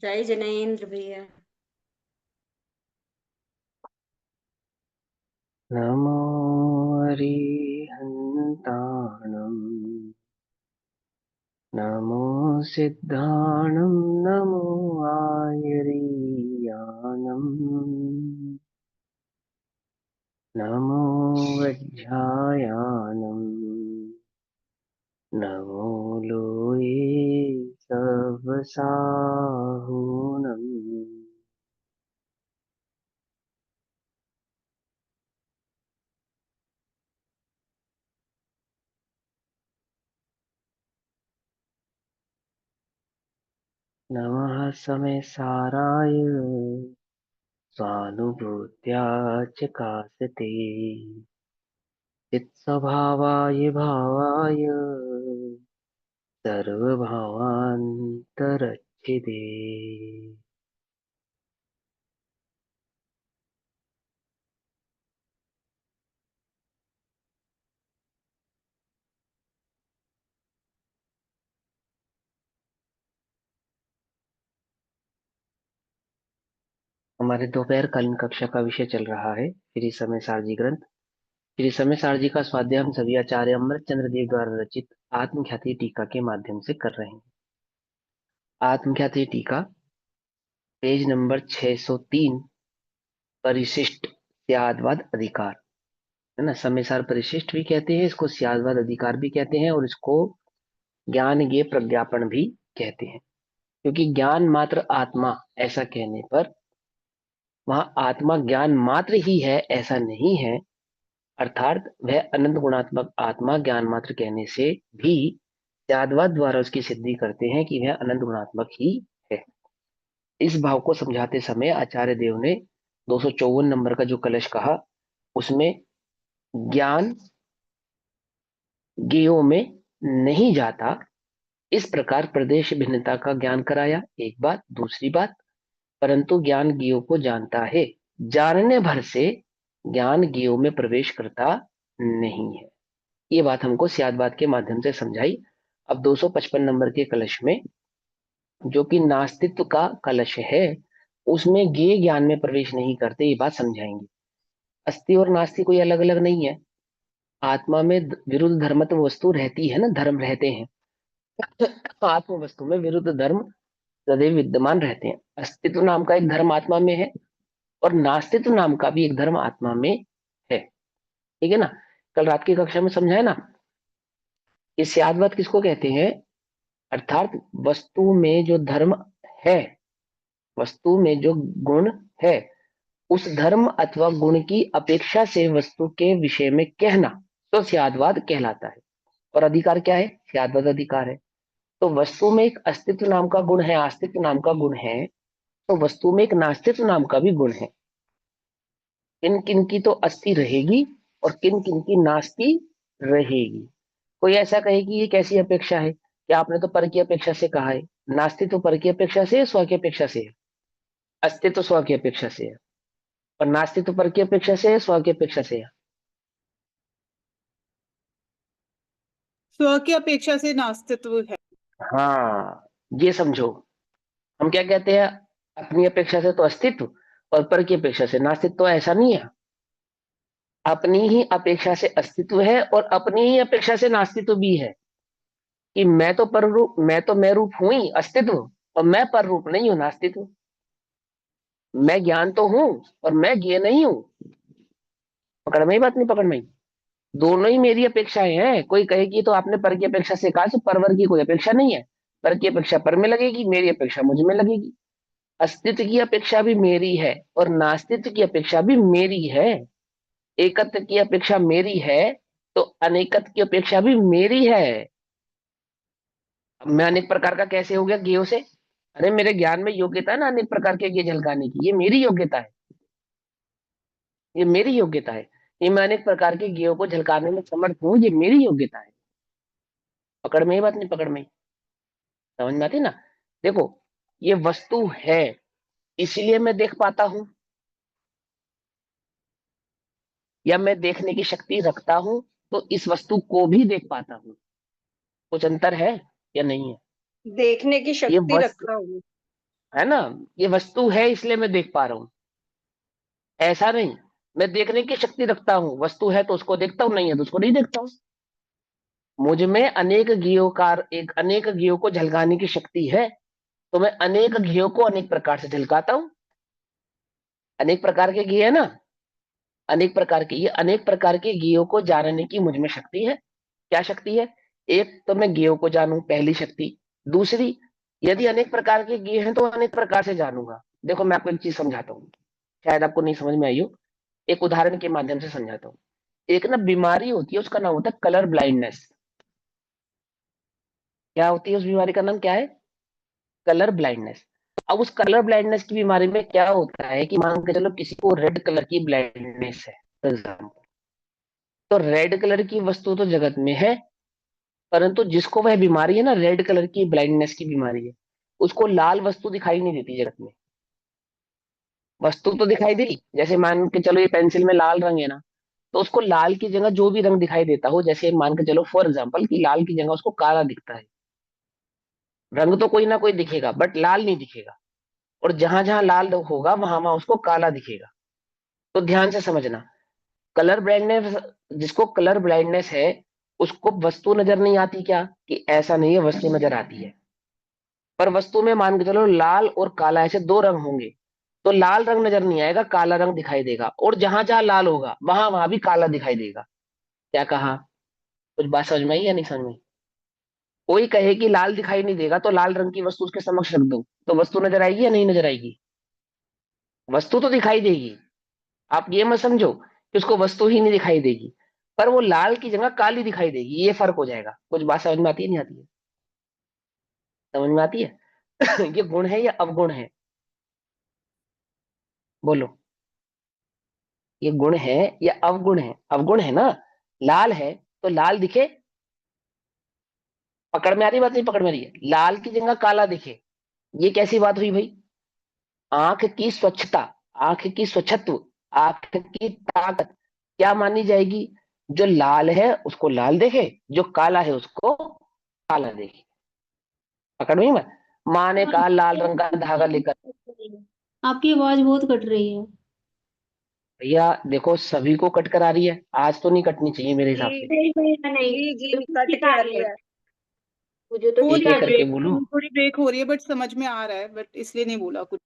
जय जनेन्द्र भैया। नमो अरिहन्ताणम् नमो सिद्धाणं नमो आयरीयानम् नमो वज्रायानम् नमो लोये सवसाहूनम्। नमः समय स्वानुभूत्या च कासते चित्स्वभावाय भावाय सर्वभावान्तरच्छिदे। हमारे दोपहर कालीन कक्षा का विषय चल रहा है श्री समय सारजी ग्रंथ। श्री समय सारजी का स्वाध्याय हम सभी आचार्य अमृत चंद्र देव द्वारा रचित आत्मख्याति टीका के माध्यम से कर रहे हैं। आत्मख्याति टीका पेज नंबर 603, परिशिष्ट स्यादवाद अधिकार, है ना। समय सार परिशिष्ट भी कहते हैं इसको, स्यादवाद अधिकार भी कहते हैं, और इसको ज्ञान ज्ञेय प्रज्ञापन भी कहते हैं। क्योंकि ज्ञान मात्र आत्मा ऐसा कहने पर वहां आत्मा ज्ञान मात्र ही है ऐसा नहीं है, अर्थात वह अनंत गुणात्मक आत्मा ज्ञान मात्र कहने से भी त्यादवाद द्वारा उसकी सिद्धि करते हैं कि वह अनंत गुणात्मक ही है। इस भाव को समझाते समय आचार्य देव ने 254 नंबर का जो कलश कहा उसमें ज्ञान ज्ञेयों में नहीं जाता, इस प्रकार प्रदेश भिन्नता का ज्ञान कराया। एक बात। दूसरी बात, परंतु ज्ञान ज्ञेयों को जानता है, जानने भर से ज्ञान ज्ञेयों में प्रवेश करता नहीं है। ये बात हमको सियादवाद के माध्यम से समझाई। अब 255 नंबर के कलश में, जो कि नास्तित्व का कलश है, उसमें ज्ञेय ज्ञान में प्रवेश नहीं करते, ये बात समझाएंगे। अस्थि और नास्ति कोई अलग अलग नहीं है। आत्मा में विरुद्ध धर्मत्व वस्तु रहती है ना, धर्म रहते हैं। आत्म वस्तु में विरुद्ध धर्म सदैव विद्यमान रहते हैं। अस्तित्व नाम का एक धर्म आत्मा में है और नास्तित्व नाम का भी एक धर्म आत्मा में है। ठीक है ना। कल रात की कक्षा में समझाया ना, ये स्यादवाद किसको कहते हैं, अर्थात वस्तु में जो धर्म है, वस्तु में जो गुण है, उस धर्म अथवा गुण की अपेक्षा से वस्तु के विषय में कहना तो स्यादवाद कहलाता है। और अधिकार क्या है, स्यादवाद अधिकार है। तो वस्तु में एक अस्तित्व नाम का गुण है, अस्तित्व नाम का गुण है, तो वस्तु में एक नास्तित्व नाम का भी गुण है। किन किन की तो अस्थि रहेगी और किन किन की नास्ति रहेगी। कोई ऐसा कहे कि ये कैसी अपेक्षा है, कि आपने तो पर की अपेक्षा से कहा है। नास्तित्व तो पर की अपेक्षा से है, स्व की अपेक्षा से है। अस्तित्व स्व की अपेक्षा से है और नास्तित्व पर की अपेक्षा से है, स्व की अपेक्षा से है। स्व की अपेक्षा से नास्तित्व है। हाँ, ये समझो। हम क्या कहते हैं, अपनी अपेक्षा से तो अस्तित्व और पर की अपेक्षा से नास्तित्व। तो ऐसा नहीं है, अपनी ही अपेक्षा से अस्तित्व है और अपनी ही अपेक्षा से नास्तित्व भी है। कि मैं तो पर रूप, मैं रूप हूं ही अस्तित्व, और मैं पर रूप नहीं हूं नास्तित्व। मैं ज्ञान तो हूं और मैं ज्ञेय नहीं हूं। पकड़ में ही बात, नहीं पकड़ में ही? दोनों ही मेरी अपेक्षाएं हैं। कोई कहे कि तो आपने पर की अपेक्षा से कहा, तो परवर की कोई अपेक्षा नहीं है। पर की अपेक्षा पर में लगेगी, मेरी अपेक्षा मुझ में लगेगी। अस्तित्व की अपेक्षा भी मेरी है और नास्तित्व की अपेक्षा भी मेरी है। एकत्व की अपेक्षा मेरी है तो अनेकत्व की अपेक्षा भी मेरी है। अब मैं अनेक प्रकार का कैसे हो गया ज्ञेयों से? अरे मेरे ज्ञान में योग्यता है ना अनेक प्रकार के ज्ञेय झलकाने की, ये मेरी योग्यता है, ये मेरी योग्यता है। ये मैं अनेक प्रकार के ज्ञेयों को झलकाने में समर्थ हूं, ये मेरी योग्यता है। पकड़ में ही बात, नहीं पकड़ में ही? समझ में आती ना। देखो, ये वस्तु है इसलिए मैं देख पाता हूं, या मैं देखने की शक्ति रखता हूं तो इस वस्तु को भी देख पाता हूं। कुछ अंतर है या नहीं है? देखने की ये शक्ति वस्तु, रखता हूँ। है ना। ये वस्तु है इसलिए मैं देख पा रहा हूं, ऐसा नहीं। मैं देखने की शक्ति रखता हूँ, वस्तु है तो उसको देखता हूँ, नहीं है तो उसको नहीं देखता हूँ। मुझ में अनेक अनेक घियों को झलकाने की शक्ति है, तो मैं अनेक घियों को अनेक प्रकार से झलकाता हूँ। अनेक प्रकार के घी है ना, अनेक प्रकार के, ये अनेक प्रकार के घियों को जानने की मुझ में शक्ति है। क्या शक्ति है? एक तो मैं घियों को जानूं, पहली शक्ति। दूसरी, यदि अनेक प्रकार के घी हैं तो अनेक प्रकार से जानूंगा। देखो मैं आपको एक चीज समझाता हूँ, शायद आपको नहीं समझ में आई हो। एक उदाहरण के माध्यम से समझाता हूँ। एक ना बीमारी होती है, उसका नाम होता है कलर ब्लाइंडनेस। क्या होती है उस बीमारी का नाम क्या है? Colour blindness. अब उस कलर ब्लाइंडनेस की बीमारी में क्या होता है कि मान के चलो किसी को रेड कलर की ब्लाइंडनेस है फॉर एग्जाम्पल, तो रेड कलर की वस्तु तो जगत में है, परंतु जिसको वह बीमारी है ना, रेड कलर की ब्लाइंडनेस की बीमारी है, उसको लाल वस्तु दिखाई नहीं देती जगत में। वस्तु तो दिखाई दी, जैसे मान के चलो ये पेंसिल में लाल रंग है ना, तो उसको लाल की जगह जो भी रंग दिखाई देता हो, जैसे मान के चलो फॉर एग्जाम्पल कि लाल की जगह उसको काला दिखता है। रंग तो कोई ना कोई दिखेगा बट लाल नहीं दिखेगा। और जहां जहां लाल होगा वहां वहां उसको काला दिखेगा। तो ध्यान से समझना, कलर ब्लाइंडनेस, जिसको कलर ब्लाइंडनेस है, उसको वस्तु नजर नहीं आती क्या? कि ऐसा नहीं है, वस्तु नजर आती है। पर वस्तु में मान के चलो लाल और काला ऐसे दो रंग होंगे, तो लाल रंग नजर नहीं आएगा, काला रंग दिखाई देगा, और जहां जहां लाल होगा वहां वहां भी काला दिखाई देगा। क्या कहा? कुछ बात समझ में आई या नहीं समझ में आई? कोई कहे कि लाल दिखाई नहीं देगा तो लाल रंग की वस्तु उसके समक्ष रख दो, तो वस्तु नजर आएगी या नहीं नजर आएगी? वस्तु तो दिखाई देगी। आप ये मत समझो कि उसको वस्तु ही नहीं दिखाई देगी, पर वो लाल की जगह काली दिखाई देगी, ये फर्क हो जाएगा। कुछ बात समझ में आती है नहीं आती है? समझ में आती है? ये गुण है या अवगुण है? बोलो, ये गुण है या अवगुण है? अवगुण है ना। लाल है तो लाल दिखे, पकड़ में आ रही बात नहीं? पकड़ में आ रही है, लाल की जगह काला दिखे, ये कैसी बात हुई भाई? आंख की स्वच्छता, आंख की स्वच्छत्व, आंख की ताकत क्या मानी जाएगी? जो लाल है उसको लाल देखे, जो काला है उसको काला देखे। पकड़ में ही मत। माँ ने कहा लाल रंग का धागा लेकर। आपकी आवाज बहुत कट रही है। भैया देखो, सभी को कट कर आ रही है, आज तो नहीं कटनी चाहिए मेरे हिसाब जी से। नहीं भैया नहीं, जी जी बिल्कुल कट ठीक के आ आ रही रही है। है। मुझे तो हो एक रही ठीक एक आ है रही करके ब्रेक, बोलूं? थोड़ी ब्रेक हो रही है बट समझ में आ रहा है, बट इसलिए नहीं बोला कुछ।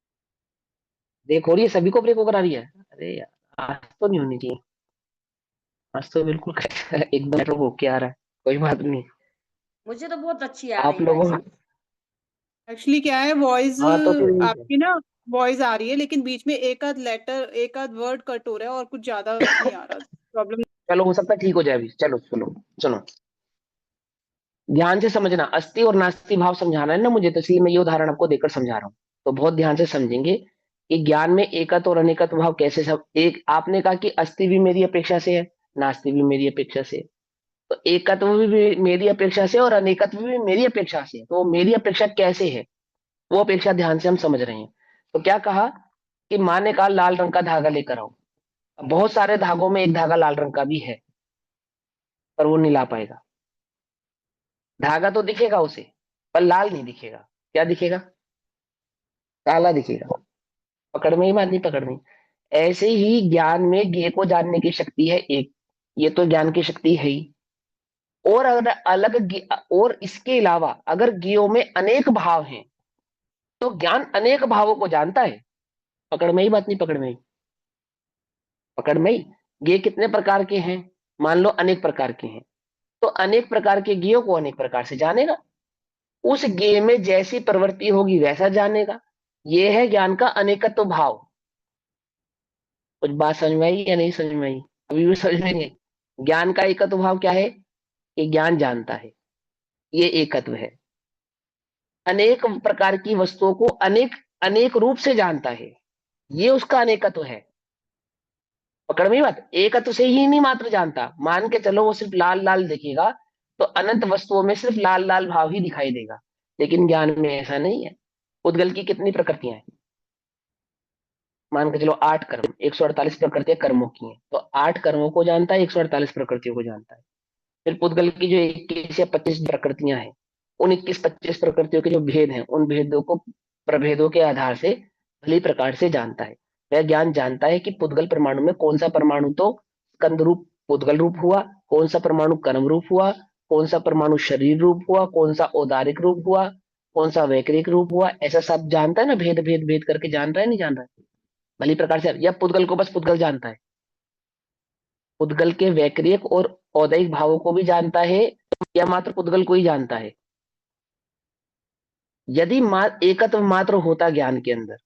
देखो रही है, सभी को ब्रेक होकर आ रही है। अरे यार, आज तो नहीं होनी चाहिए। आज तो बिल्कुल एकदम नेटवर्क होके आ रहा है। कोई बात नहीं। मुझे तो बहुत अच्छी आ आप रही भाई लोगों, साहब। एक्चुअली क्या है, वॉइस हाँ तो फिर आपकी ना वॉइस आ रही है लेकिन बीच में एक आध लेटर, एक आध वर्ड कट हो रहा है और कुछ ज्यादा नहीं आ रहा प्रॉब्लम। चलो हो सकता है ठीक हो जाए अभी। चलो सुनो, सुनो ध्यान से समझना। अस्थि और नास्ति भाव समझाना है ना मुझे, तो इसलिए मैं ये उदाहरण आपको देकर समझा रहा हूँ। तो बहुत ध्यान से समझेंगे कि ज्ञान में एकत्व और अनेकत्व भाव कैसे सब एक। आपने कहा कि अस्थि भी मेरी अपेक्षा से है, नास्ति भी मेरी अपेक्षा से है, तो एकत्व भी मेरी अपेक्षा से और अनेकत्व भी मेरी अपेक्षा से है। तो वो मेरी अपेक्षा कैसे है, वो अपेक्षा ध्यान से हम समझ रहे हैं। तो क्या कहा कि माँ ने कहा लाल रंग का धागा लेकर आओ। अब बहुत सारे धागों में एक धागा लाल रंग का भी है, पर वो नहीं ला पाएगा। धागा तो दिखेगा उसे, पर लाल नहीं दिखेगा। क्या दिखेगा? काला दिखेगा। पकड़ में ही बात नहीं? पकड़ में ही। ऐसे ही ज्ञान में ज्ञ को जानने की शक्ति है एक, ये तो ज्ञान की शक्ति है ही। और अगर और इसके अलावा अगर ज्ञों में अनेक भाव हैं, तो ज्ञान अनेक भावों को जानता है। पकड़ में ही बात नहीं? पकड़ में ही, पकड़ में ही। ज्ञ कितने प्रकार के हैं? मान लो अनेक प्रकार के हैं, तो अनेक प्रकार के ज्ञों को अनेक प्रकार से जानेगा। उस ज्ञ में जैसी प्रवृत्ति होगी वैसा जानेगा। ये है ज्ञान का अनेकत्व भाव। कुछ बात समझ में आई या नहीं समझ में आई? अभी भी समझ में नहीं आई? ज्ञान का एकत्व भाव क्या है? कि ज्ञान जानता है, ये एकत्व है। अनेक प्रकार की वस्तुओं को अनेक अनेक रूप से जानता है, ये उसका अनेकत्व है। पकड़ में बात? एकत्व से ही नहीं मात्र जानता। मान के चलो वो सिर्फ लाल लाल दिखेगा, तो अनंत वस्तुओं में सिर्फ लाल लाल भाव ही दिखाई देगा। लेकिन ज्ञान में ऐसा नहीं है। उद्गल की कितनी प्रकृतियां हैं? मान के चलो 8 कर्म, 148 प्रकृतियां कर्मों की हैं, तो 8 कर्मों को जानता है, 148 प्रकृतियों को जानता है। फिर पुद्गल की जो 21 या 25 प्रकृतियां हैं, उन 21-25 प्रकृतियों के जो भेद हैं, उन भेदों को प्रभेदों के आधार से भली प्रकार से जानता है। वह ज्ञान जानता है कि पुद्गल परमाणु में कौन सा परमाणु तो स्कंद रूप पुद्गल रूप हुआ, कौन सा परमाणु कर्म रूप हुआ, कौन सा परमाणु शरीर रूप हुआ, कौन सा औदारिक रूप हुआ, कौन सा वैक्रिक रूप हुआ। ऐसा सब जानता है ना, भेद भेद भेद करके जान रहा है, नहीं जान रहा है भली प्रकार से। या पुद्गल को बस पुद्गल जानता है, पुद्गल के वैक्रियक और औदैहिक भावों को भी जानता है, या मात्र पुद्गल को ही जानता है। यदि एकत्व मात्र होता ज्ञान के अंदर,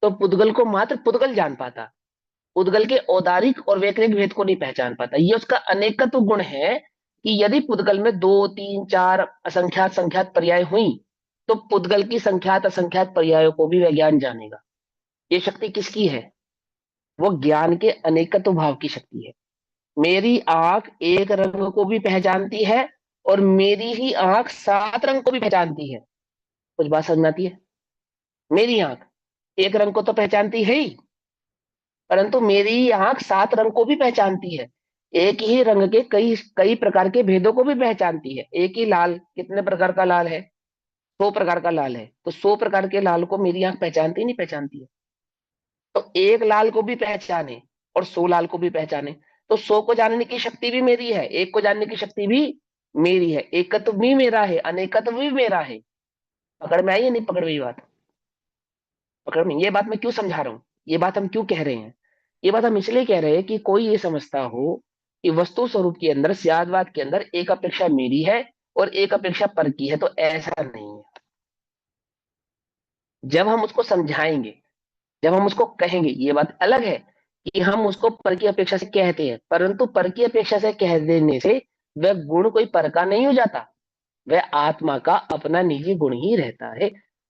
तो पुद्गल को मात्र पुद्गल जान पाता, पुद्गल के औदारिक और वैक्रिक भेद को नहीं पहचान पाता। ये उसका अनेकत्व गुण है कि यदि पुद्गल में 2 3 4 असंख्यात संख्यात पर्याय हुई, तो पुद्गल की संख्यात असंख्यात पर्यायों को भी वह ज्ञान जानेगा। ये शक्ति किसकी है? वो ज्ञान के अनेकत्व भाव की शक्ति है। मेरी आंख एक रंग को भी पहचानती है, और मेरी ही आंख 7 रंग को भी पहचानती है। कुछ बात समझ में आती है? मेरी आंख एक रंग को तो पहचानती है ही, परंतु मेरी आंख 7 रंग को भी पहचानती है। एक ही रंग के कई कई प्रकार के भेदों को भी पहचानती है। एक ही लाल, कितने प्रकार का लाल है? 100 प्रकार का लाल है। तो 100 प्रकार के लाल को मेरी आंख पहचानती नहीं पहचानती है? तो एक लाल को भी पहचाने और 100 लाल को भी पहचाने, तो 100 को जानने की शक्ति भी मेरी है, एक को जानने की शक्ति भी मेरी है। एकत्व भी मेरा है, अनेकत्व भी मेरा है। पकड़ में आई या नहीं पकड़ में? ये बात पकड़ में? ये बात मैं क्यों समझा रहा हूं, ये बात हम क्यों कह रहे हैं? ये बात हम इसलिए कह रहे हैं कि कोई ये समझता हो कि वस्तु स्वरूप के अंदर, स्यादवाद के अंदर, एक अपेक्षा मेरी है और एक अपेक्षा पर की है, तो ऐसा नहीं है। जब हम उसको समझाएंगे, जब हम उसको कहेंगे, ये बात अलग है कि हम उसको पर की अपेक्षा से कहते हैं, परंतु पर की अपेक्षा से कह देने से वह गुण कोई पर का नहीं हो जाता, वह आत्मा का अपना निजी गुण ही रहता है।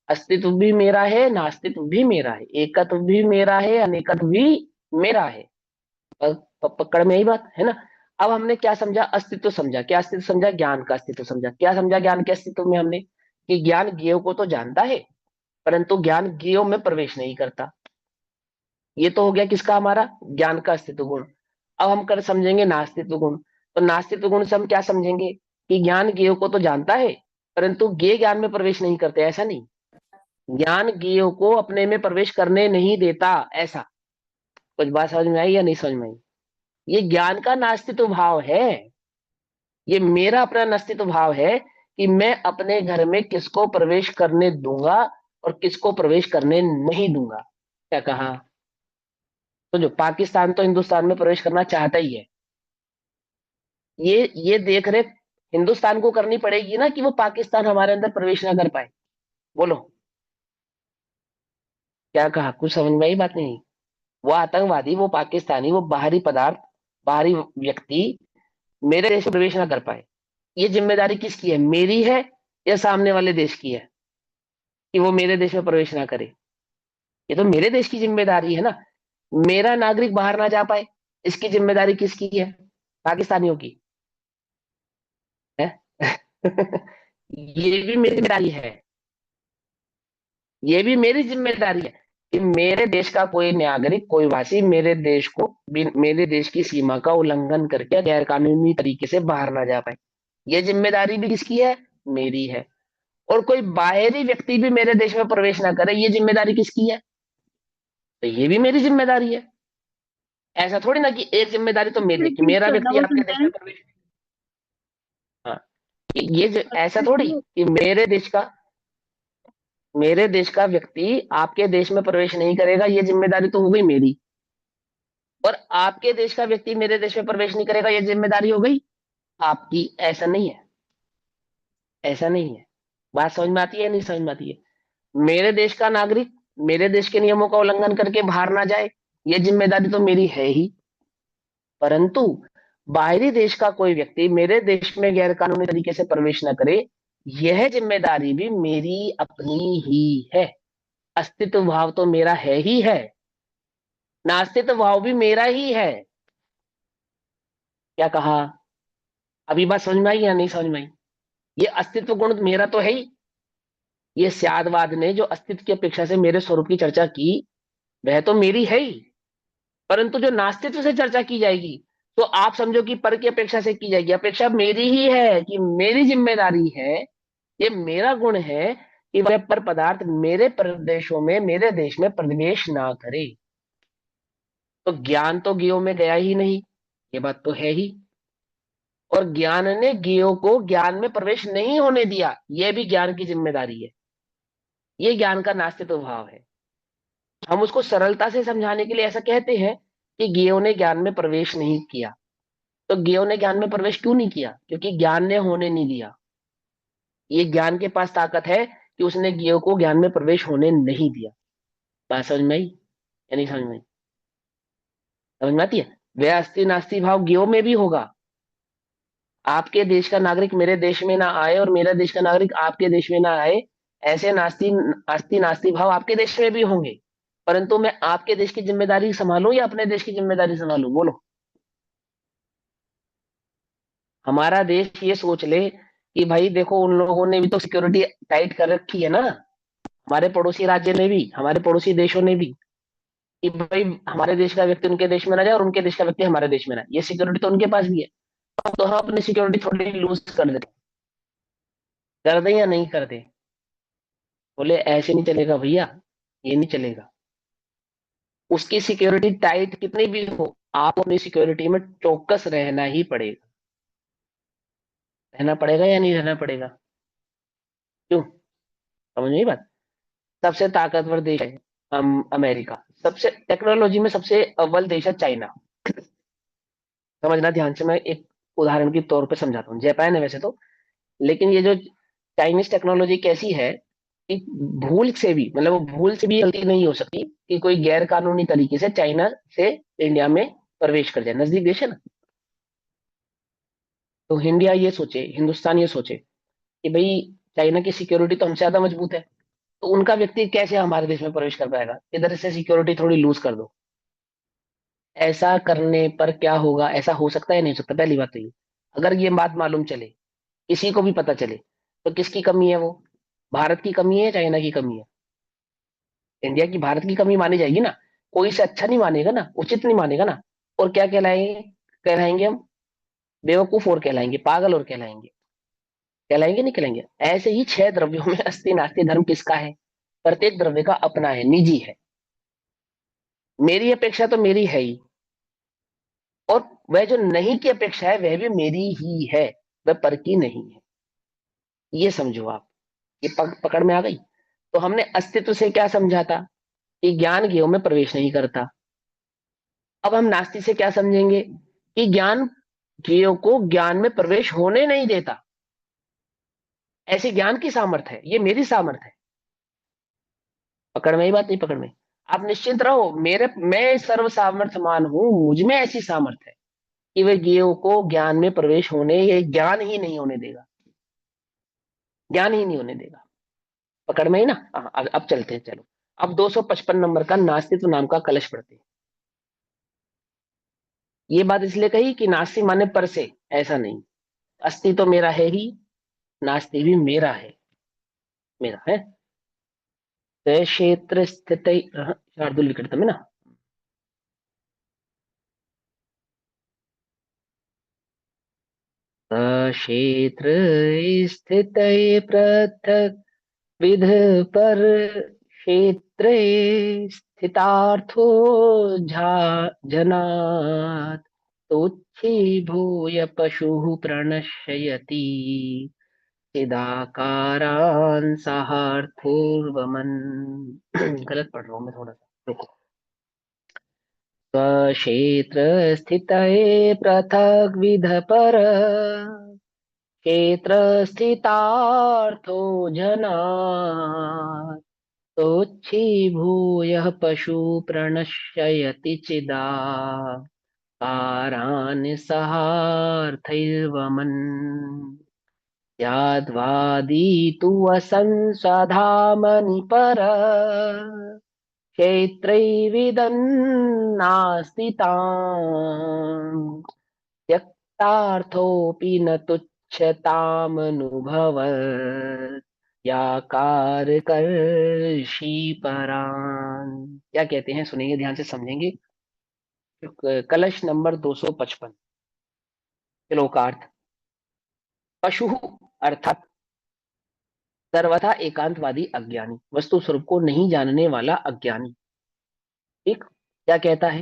अस्तित्व भी मेरा है, नास्तित्व भी मेरा है, एकत्व भी मेरा है, अनेकत्व भी मेरा है। पकड़ में यही बात है ना? अब हमने क्या समझा? अस्तित्व समझा। क्या अस्तित्व समझा? ज्ञान का अस्तित्व समझा। क्या समझा ज्ञान के अस्तित्व में हमने? कि ज्ञान ज्ञेय को तो जानता है, परंतु ज्ञान ज्ञेय में प्रवेश नहीं करता। ये तो हो गया किसका? हमारा ज्ञान का अस्तित्व गुण। अब हम कर समझेंगे नास्तित्व गुण। तो नास्तित्व गुण से हम क्या समझेंगे? कि ज्ञान ज्ञेय को तो जानता है, परंतु ज्ञेय ज्ञान में प्रवेश नहीं करते। ऐसा नहीं, ज्ञान ज्ञेय को अपने में प्रवेश करने नहीं देता, ऐसा। कुछ बात समझ में आई या नहीं समझ में आई? ये ज्ञान का नास्तित्व भाव है, ये मेरा अपना नास्तित्व भाव है कि मैं अपने घर में किसको प्रवेश करने दूंगा और किसको प्रवेश करने नहीं दूंगा। क्या कहा? तो जो पाकिस्तान तो हिंदुस्तान में प्रवेश करना चाहता ही है, ये देख रेख हिंदुस्तान को करनी पड़ेगी ना, कि वो पाकिस्तान हमारे अंदर प्रवेश ना कर पाए। बोलो क्या कहा? कुछ समझ में आई बात? नहीं, वो आतंकवादी, वो पाकिस्तानी, वो बाहरी पदार्थ, बाहरी व्यक्ति मेरे देश में प्रवेश ना कर पाए, ये जिम्मेदारी किसकी है? मेरी है या सामने वाले देश की है कि वो मेरे देश में प्रवेश ना करे? ये तो मेरे देश की जिम्मेदारी है ना। मेरा नागरिक बाहर ना जा पाए, इसकी जिम्मेदारी किसकी है? पाकिस्तानियों की है। ये भी मेरी जिम्मेदारी है, ये भी मेरी जिम्मेदारी है कि मेरे देश का कोई नागरिक, कोई वासी मेरे देश को, मेरे देश की सीमा का उल्लंघन करके गैर कानूनी तरीके से बाहर ना जा पाए। ये जिम्मेदारी भी किसकी है? मेरी है। और कोई बाहरी व्यक्ति भी मेरे देश में प्रवेश ना करे, ये जिम्मेदारी किसकी है? तो ये भी मेरी जिम्मेदारी है। ऐसा थोड़ी ना कि एक जिम्मेदारी तो मेरी है कि मेरा व्यक्ति आपके देश में प्रवेश, हाँ, ऐसा थोड़ी कि मेरे देश का व्यक्ति आपके देश में प्रवेश नहीं करेगा, ये जिम्मेदारी तो हो गई मेरी। और आपके देश का व्यक्ति मेरे देश में प्रवेश नहीं करेगा, ये जिम्मेदारी हो गई आपकी। ऐसा नहीं है, ऐसा नहीं है। बात समझ में आती है नहीं समझ में आती है? मेरे देश का नागरिक मेरे देश के नियमों का उल्लंघन करके बाहर ना जाए, ये जिम्मेदारी तो मेरी है ही, परंतु बाहरी देश का कोई व्यक्ति मेरे देश में गैर कानूनी तरीके से प्रवेश न करे, यह जिम्मेदारी भी मेरी अपनी ही है। अस्तित्व भाव तो मेरा है ही है, नास्तित्व भाव भी मेरा ही है। क्या कहा? अभी बात समझ में आई या नहीं समझ में आई? ये अस्तित्व गुण मेरा तो है ही। ये स्यादवाद ने जो अस्तित्व की अपेक्षा से मेरे स्वरूप की चर्चा की, वह तो मेरी है ही, परंतु जो नास्तित्व से चर्चा की जाएगी, तो आप समझो कि पर की अपेक्षा से की जाएगी। अपेक्षा मेरी ही है कि मेरी जिम्मेदारी है, ये मेरा गुण है कि वह पर पदार्थ मेरे प्रदेशों में, मेरे देश में प्रवेश ना करे। तो ज्ञान तो गियो में गया ही नहीं, ये बात तो है ही। और ज्ञान ने गियो को ज्ञान में प्रवेश नहीं होने दिया, यह भी ज्ञान की जिम्मेदारी है। ये ज्ञान का नास्तित्व भाव है। हम उसको सरलता से समझाने के लिए ऐसा कहते हैं कि गियो ने ज्ञान में प्रवेश नहीं किया। तो गियो ने ज्ञान में प्रवेश क्यों नहीं किया? क्योंकि ज्ञान ने होने नहीं दिया। ये ज्ञान के पास ताकत है कि उसने गियो को ज्ञान में प्रवेश होने नहीं दिया। बात समझ में आई या नहीं समझ में आई? समझ में आती है? वह अस्थि नास्ति भाव गियो में भी होगा। आपके देश का नागरिक मेरे देश में ना आए और मेरा देश का नागरिक आपके देश में ना आए, ऐसे नास्ति अस्थि नास्ति भाव आपके देश में भी होंगे। परंतु मैं आपके देश की जिम्मेदारी संभालूं या अपने देश की जिम्मेदारी संभालूं? बोलो। हमारा देश ये सोच ले कि भाई देखो, उन लोगों ने भी तो सिक्योरिटी टाइट कर रखी है ना, हमारे पड़ोसी राज्य ने भी, हमारे पड़ोसी देशों ने भी, कि भाई हमारे देश का व्यक्ति उनके देश में ना जाए और उनके देश का व्यक्ति हमारे देश में ना, ये सिक्योरिटी तो उनके पास भी है। तो हम अपनी सिक्योरिटी थोड़ी लूज कर देते, कर दें या नहीं कर दें? बोले ऐसे नहीं चलेगा भैया, ये नहीं चलेगा। उसकी सिक्योरिटी टाइट कितनी भी हो, आप अपनी सिक्योरिटी में चौकस रहना ही पड़ेगा। रहना पड़ेगा या नहीं रहना पड़ेगा? क्यों? समझ नहीं बात? सबसे ताकतवर देश है अमेरिका, सबसे टेक्नोलॉजी में सबसे अव्वल देश है चाइना। समझना ध्यान से, मैं एक उदाहरण के तौर पे समझाता हूँ। जापान है वैसे तो, लेकिन ये जो चाइनीज टेक्नोलॉजी कैसी है कि भूल से भी, मतलब वो भूल से भी गलती नहीं हो सकती कि कोई गैर कानूनी तरीके से चाइना से इंडिया में प्रवेश कर जाए। नजदीक देश है ना। तो इंडिया ये सोचे, हिंदुस्तान ये सोचे कि भाई चाइना की सिक्योरिटी तो हमसे ज्यादा मजबूत है, तो उनका व्यक्ति कैसे हमारे देश में प्रवेश कर पाएगा? इधर से सिक्योरिटी थोड़ी लूज कर दो। ऐसा करने पर क्या होगा? ऐसा हो सकता है नहीं हो सकता? पहली बात तो ये, अगर ये बात मालूम चले, किसी को भी पता चले, तो किसकी कमी है वो? भारत की कमी है या चाइना की कमी है? इंडिया की, भारत की कमी मानी जाएगी ना। कोई से अच्छा नहीं मानेगा ना, उचित नहीं मानेगा ना। और क्या कहलाएंगे? कहलाएंगे हम बेवकूफ और कहलाएंगे, पागल और कहलाएंगे। कहलाएंगे नहीं कहलाएंगे? ऐसे ही छह द्रव्यों में अस्थि नास्ति धर्म किसका है? प्रत्येक द्रव्य का अपना है, निजी है। मेरी अपेक्षा तो मेरी है ही, और वह जो नहीं की अपेक्षा है वह भी मेरी ही है, वह पर की नहीं है। ये समझो आप। ये पकड़ में आ गई? तो हमने अस्तित्व से क्या समझा था? कि ज्ञान ज्ञेय में प्रवेश नहीं करता। अब हम नास्ति से क्या समझेंगे? कि ज्ञान ज्ञेय को ज्ञान में प्रवेश होने नहीं देता। ऐसी ज्ञान की सामर्थ्य है, ये मेरी सामर्थ्य है। पकड़ में ही बात? नहीं पकड़ में? आप निश्चिंत रहो, मैं सर्व सामर्थ्यमान हूं, मुझ में ऐसी सामर्थ्य है कि वह ज्ञेय को ज्ञान में प्रवेश होने, ये ज्ञान ही नहीं होने देगा, ज्ञान ही नहीं होने देगा। पकड़ में ही ना? हाँ, अब चलते हैं, चलो। अब 255 नंबर का नास्तित्व नाम का कलश पढ़ते हैं। ये बात इसलिए कही कि नास्ति माने पर से, ऐसा नहीं। अस्थि तो मेरा है ही, नास्ति भी मेरा है, मेरा है। तो क्षेत्र स्थित शार्दुल विकृतम है ना। क्षेत्र स्थित पृथक विध पर, क्षेत्रे स्थितार्थो झा जनात्, तोच्छीभूय पशुः प्रणश्यति चिदाकारान् सहार्थोर्वमन्। गलत पढ़ रहा हूँ मैं थोड़ा सा, रुको। स्वक्षेत्र स्थित पृथक विध पर, क्षेत्र स्थितार्थो जना, तोच्छीभूय पशु प्रणश्यति चिदा कारान् सहार्थैर्वमन्। याद्वादी तु असंसधामनि पर, क्षेत्रैविदन्नास्ति ताम्, त्यक्तार्थोऽपि न तुच्छतामनुभवत्, याकारकर्षि परान्। क्या कहते हैं सुनेंगे, ध्यान से समझेंगे। कलश नंबर 255। श्लोकार्थ। पशु अर्थात सर्वथा एकांतवादी अज्ञानी, वस्तु स्वरूप को नहीं जानने वाला अज्ञानी। ठीक, क्या कहता है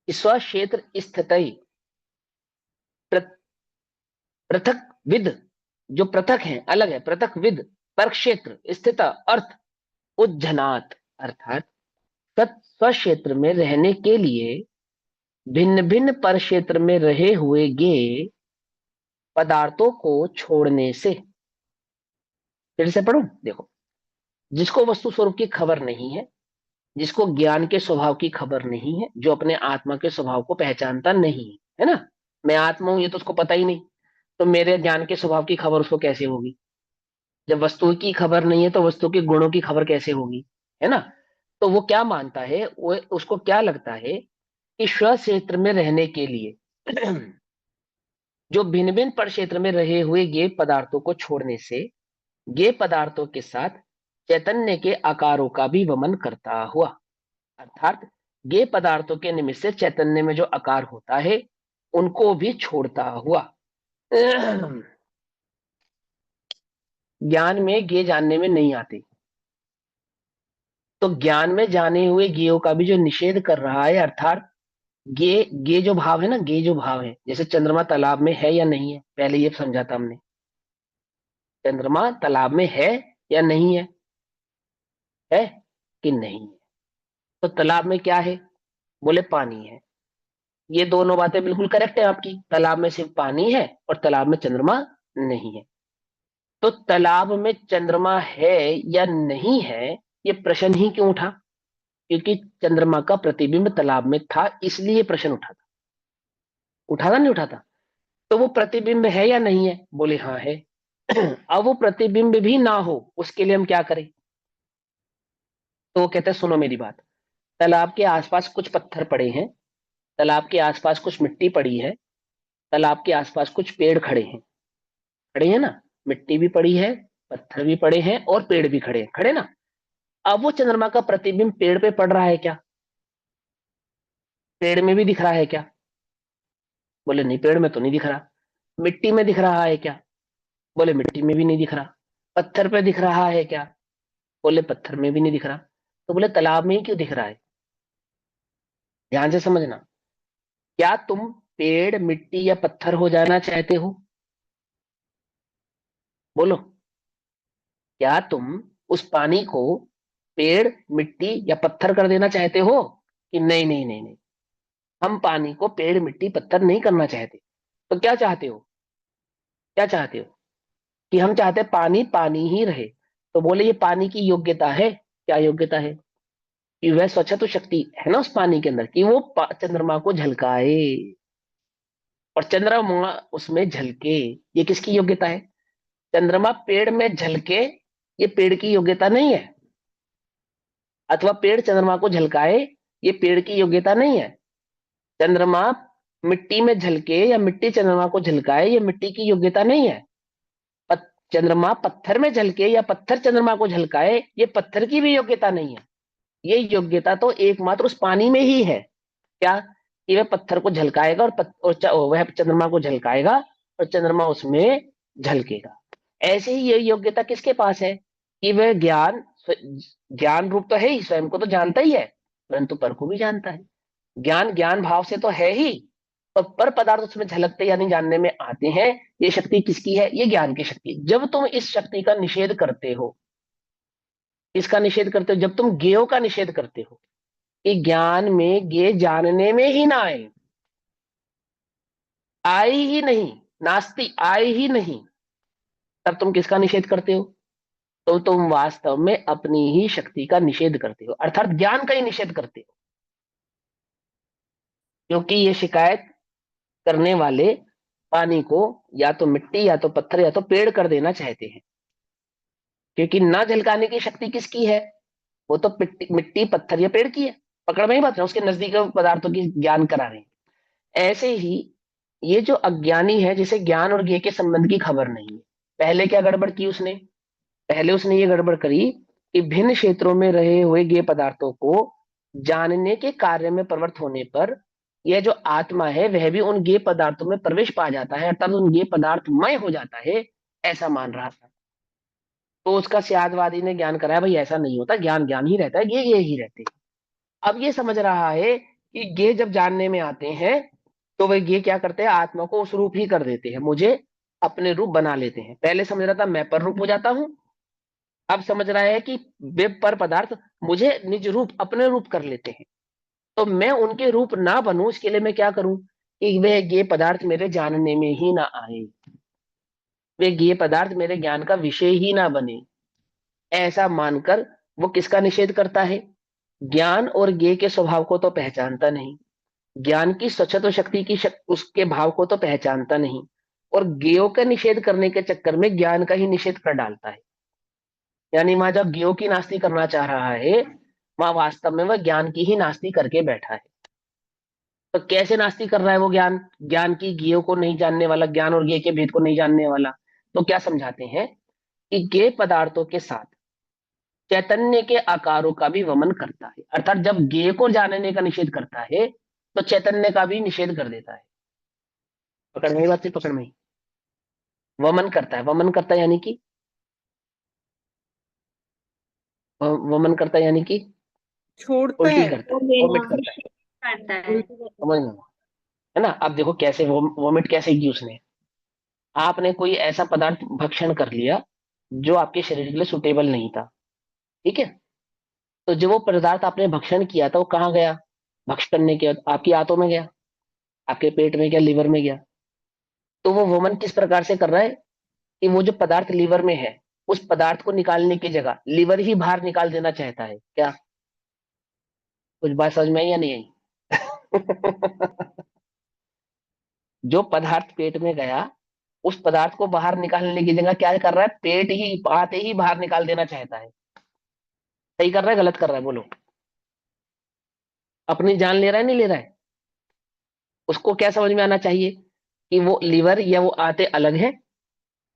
कि स्वक्षेत्र स्थित पृथक विद, जो पृथक है, अलग है, पृथक विद पर क्षेत्र स्थित अर्थ उज्जनात, अर्थात स्वक्षेत्र में रहने के लिए भिन्न भिन्न पर क्षेत्र में रहे हुए गे पदार्थों को छोड़ने से। फिर से पढ़ूं, देखो, जिसको वस्तु स्वरूप की खबर नहीं है, जिसको ज्ञान के स्वभाव की खबर नहीं है, जो अपने आत्मा के स्वभाव को पहचानता नहीं है ना, मैं आत्मा हूं ये तो उसको पता ही नहीं, तो मेरे ज्ञान के स्वभाव की खबर उसको कैसे होगी? जब वस्तु की खबर नहीं है तो वस्तु के गुणों की खबर कैसे होगी, है ना? तो वो क्या मानता है, वो उसको क्या लगता है कि स्व क्षेत्र में रहने के लिए जो भिन्न भिन्न पर क्षेत्र में रहे हुए ये पदार्थों को छोड़ने से ये पदार्थों के साथ चैतन्य के आकारों का भी वमन करता हुआ, अर्थात ये पदार्थों के निमित्त से चैतन्य में जो आकार होता है उनको भी छोड़ता हुआ। ज्ञान में गे जानने में नहीं आते, तो ज्ञान में जाने हुए गेयों का भी जो निषेध कर रहा है, अर्थात गे जो भाव है ना, गे जो भाव है, जैसे चंद्रमा तालाब में है या नहीं है, पहले ये समझा था हमने, चंद्रमा तालाब में है या नहीं है कि नहीं है? तो तालाब में क्या है? बोले पानी है। ये दोनों बातें बिल्कुल करेक्ट है आपकी, तालाब में सिर्फ पानी है और तालाब में चंद्रमा नहीं है। तो तालाब में चंद्रमा है या नहीं है, ये प्रश्न ही क्यों उठा? क्योंकि चंद्रमा का प्रतिबिंब तालाब में था, इसलिए प्रश्न उठा था। उठा था नहीं उठा था? तो वो प्रतिबिंब है या नहीं है? बोले हाँ है। अब वो प्रतिबिंब भी ना हो उसके लिए हम क्या करें? तो वो कहते हैं सुनो मेरी बात, तालाब के आसपास कुछ पत्थर पड़े हैं, तालाब के आसपास कुछ मिट्टी पड़ी है, तालाब के आसपास कुछ पेड़ खड़े हैं, खड़े हैं ना, मिट्टी भी पड़ी है, पत्थर भी पड़े हैं और पेड़ भी खड़े हैं, खड़े ना। अब वो चंद्रमा का प्रतिबिंब पेड़ पे पड़ रहा है क्या? पेड़ में भी दिख रहा है क्या? बोले नहीं, पेड़ में तो नहीं दिख रहा। मिट्टी में दिख रहा है क्या? बोले मिट्टी में भी नहीं दिख रहा। पत्थर पे दिख रहा है क्या? बोले पत्थर में भी नहीं दिख रहा। तो बोले तालाब में ही क्यों दिख रहा है? ध्यान से समझना, क्या तुम पेड़ मिट्टी या पत्थर हो जाना चाहते हो? बोलो, क्या तुम उस पानी को पेड़ मिट्टी या पत्थर कर देना चाहते हो कि नहीं नहीं नहीं नहीं, हम पानी को पेड़ मिट्टी पत्थर नहीं करना चाहते। तो क्या चाहते हो? क्या चाहते हो? कि हम चाहते हैं पानी पानी ही रहे। तो बोले ये पानी की योग्यता है, क्या योग्यता है? कि वह स्वच्छता शक्ति है ना उस पानी के अंदर, कि वो चंद्रमा को झलकाए और चंद्रमा उसमें झलके। ये किसकी योग्यता है? चंद्रमा पेड़ में झलके, ये पेड़ की योग्यता नहीं है। अथवा पेड़ चंद्रमा को झलकाए, ये पेड़ की योग्यता नहीं है। चंद्रमा मिट्टी में झलके या मिट्टी चंद्रमा को झलकाए, ये मिट्टी की योग्यता नहीं है। चंद्रमा पत्थर में झलके या पत्थर चंद्रमा को झलकाए, ये पत्थर की भी योग्यता नहीं है। ये योग्यता तो एकमात्र उस पानी में ही है। क्या? कि वह पत्थर को झलकाएगा और वह चंद्रमा को झलकाएगा और चंद्रमा उसमें झलकेगा। ऐसे ही ये योग्यता किसके पास है? कि वह ज्ञान रूप तो है ही, स्वयं को तो जानता ही है, परंतु पर को भी जानता है। ज्ञान ज्ञान भाव से तो है ही, पर पदार्थ उसमें झलकते यानी जानने में आते हैं। ये शक्ति किसकी है? ये ज्ञान की शक्ति। जब तुम इस शक्ति का निषेध करते हो, इसका निषेध करते हो, जब तुम ज्ञेयों का निषेध करते हो कि ज्ञान में ज्ञेय जानने में ही ना आए, आए ही नहीं, नास्ति आए ही नहीं, तब तुम किसका निषेध करते हो? तो तुम वास्तव में अपनी ही शक्ति का निषेध करते हो, अर्थात ज्ञान का ही निषेध करते हो। क्योंकि ये शिकायत करने वाले पानी को या तो मिट्टी या तो पत्थर या तो पेड़ कर देना चाहते हैं। क्योंकि ना झलकाने की शक्ति किसकी है? वो तो मिट्टी पत्थर या पेड़ की है। पकड़ में ही बात है, उसके नजदीक पदार्थों की ज्ञान करा रहे हैं। ऐसे ही ये जो अज्ञानी है, जिसे ज्ञान और ज्ञेय के संबंध की खबर नहीं है, पहले क्या गड़बड़ की उसने? पहले उसने ये गड़बड़ करी कि भिन्न क्षेत्रों में रहे हुए ज्ञेय पदार्थों को जानने के कार्य में प्रवृत्त होने पर यह जो आत्मा है वह भी उन ज्ञेय पदार्थों में प्रवेश पा जाता है, अर्थात उन ज्ञेय पदार्थमय हो जाता है, ऐसा मान रहा था। तो उसका सियादवादी ने ज्ञान कराया भाई ऐसा नहीं होता, ज्ञान ज्ञान ही रहता है, ये ही रहते हैं। अब ये समझ रहा है कि ये जब जानने में आते हैं तो वे ये क्या करते हैं, आत्मा को उस रूप ही कर देते हैं, मुझे अपने रूप बना लेते हैं। पहले समझ रहा था मैं पर रूप हो जाता हूं, अब समझ रहा है कि वे पर पदार्थ मुझे निज रूप अपने रूप कर लेते हैं। तो मैं उनके रूप ना बनूं, इसके लिए मैं क्या करूं कि वे ये पदार्थ मेरे जानने में ही ना आए, वे ये पदार्थ मेरे ज्ञान का विषय ही ना बने। ऐसा मानकर वो किसका निषेध करता है, ज्ञान और ज्ञेय के स्वभाव को तो पहचानता नहीं, ज्ञान की स्वच्छत्व शक्ति की उसके भाव को तो पहचानता नहीं, और ज्ञेयों का निषेध करने के चक्कर में ज्ञान का ही निषेध कर डालता है। यानी वहां जब ज्ञेयों की नास्ती करना चाह रहा है, वहां वास्तव में वह ज्ञान की ही नास्ती करके बैठा है। तो कैसे नास्ती कर रहा है वो, ज्ञान ज्ञान की ज्ञेयों को नहीं जानने वाला, ज्ञान और ज्ञेय के भेद को नहीं जानने वाला। तो क्या समझाते हैं कि ज्ञेय पदार्थों के साथ चैतन्य के आकारों का भी वमन करता है, अर्थात जब ज्ञेय को जानने का निषेध करता है तो चैतन्य का भी निषेध कर देता है। पकड़ में आई बात, नहीं पकड़ में आई? वमन करता है, वमन करता है यानी कि वमन करता है यानी कि छोड़ता उल्टी है, करता वो है, लेना वोमिट करता है, करता है। उल्टी करता समझ में? है ना? अब देखो कैसे वोमिट कैसे की उसने, आपने कोई ऐसा पदार्थ भक्षण कर लिया जो आपके शरीर के लिए सुटेबल नहीं था, ठीक है? तो जो वो पदार्थ आपने भक्षण किया था वो कहाँ गया, भक्ष करने के बाद आपकी आंतों में गया, आपके पेट में गया, लिवर में गया। तो वो वमन किस प्रकार से कर रहा है कि वो जो पदार्थ लीवर में है, उस पदार्थ को निकालने की जगह लीवर ही बाहर निकाल देना चाहता है क्या? कुछ बात समझ में आई या नहीं आई? जो पदार्थ पेट में गया, उस पदार्थ को बाहर निकालने की जगह क्या कर रहा है, पेट ही आते ही बाहर निकाल देना चाहता है। सही कर रहा है गलत कर रहा है, बोलो? अपनी जान ले रहा है नहीं ले रहा है? उसको क्या समझ में आना चाहिए कि वो लीवर या वो आते अलग है,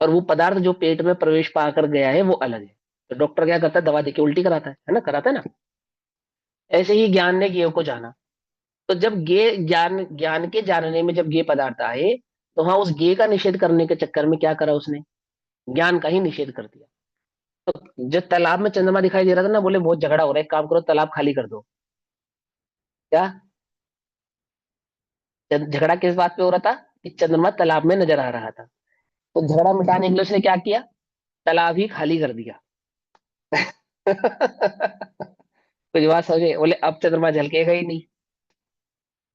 और वो पदार्थ जो पेट में प्रवेश पाकर गया है वो अलग है। तो डॉक्टर क्या करता है, दवा देके उल्टी कराता है ना, कराता है ना? ऐसे ही ज्ञान ने ज्ञेय को जाना। तो जब ज्ञेय ज्ञान ज्ञान के जानने में जब ज्ञेय पदार्थ आए, तो हाँ उस ज्ञेय का निषेध करने के चक्कर में क्या करा उसने, ज्ञान का ही निषेध कर दिया। तो जब तालाब में चंद्रमा दिखाई दे रहा था ना, बोले बहुत झगड़ा हो रहा है, एक काम करो तालाब खाली कर दो। क्या झगड़ा किस बात पे हो रहा था कि चंद्रमा तालाब में नजर आ रहा था। तो झगड़ा मिटाने के लिए उसने क्या किया, तालाब ही खाली कर दिया। कुछ बात समझे? बोले अब चंद्रमा झलकेगा ही नहीं।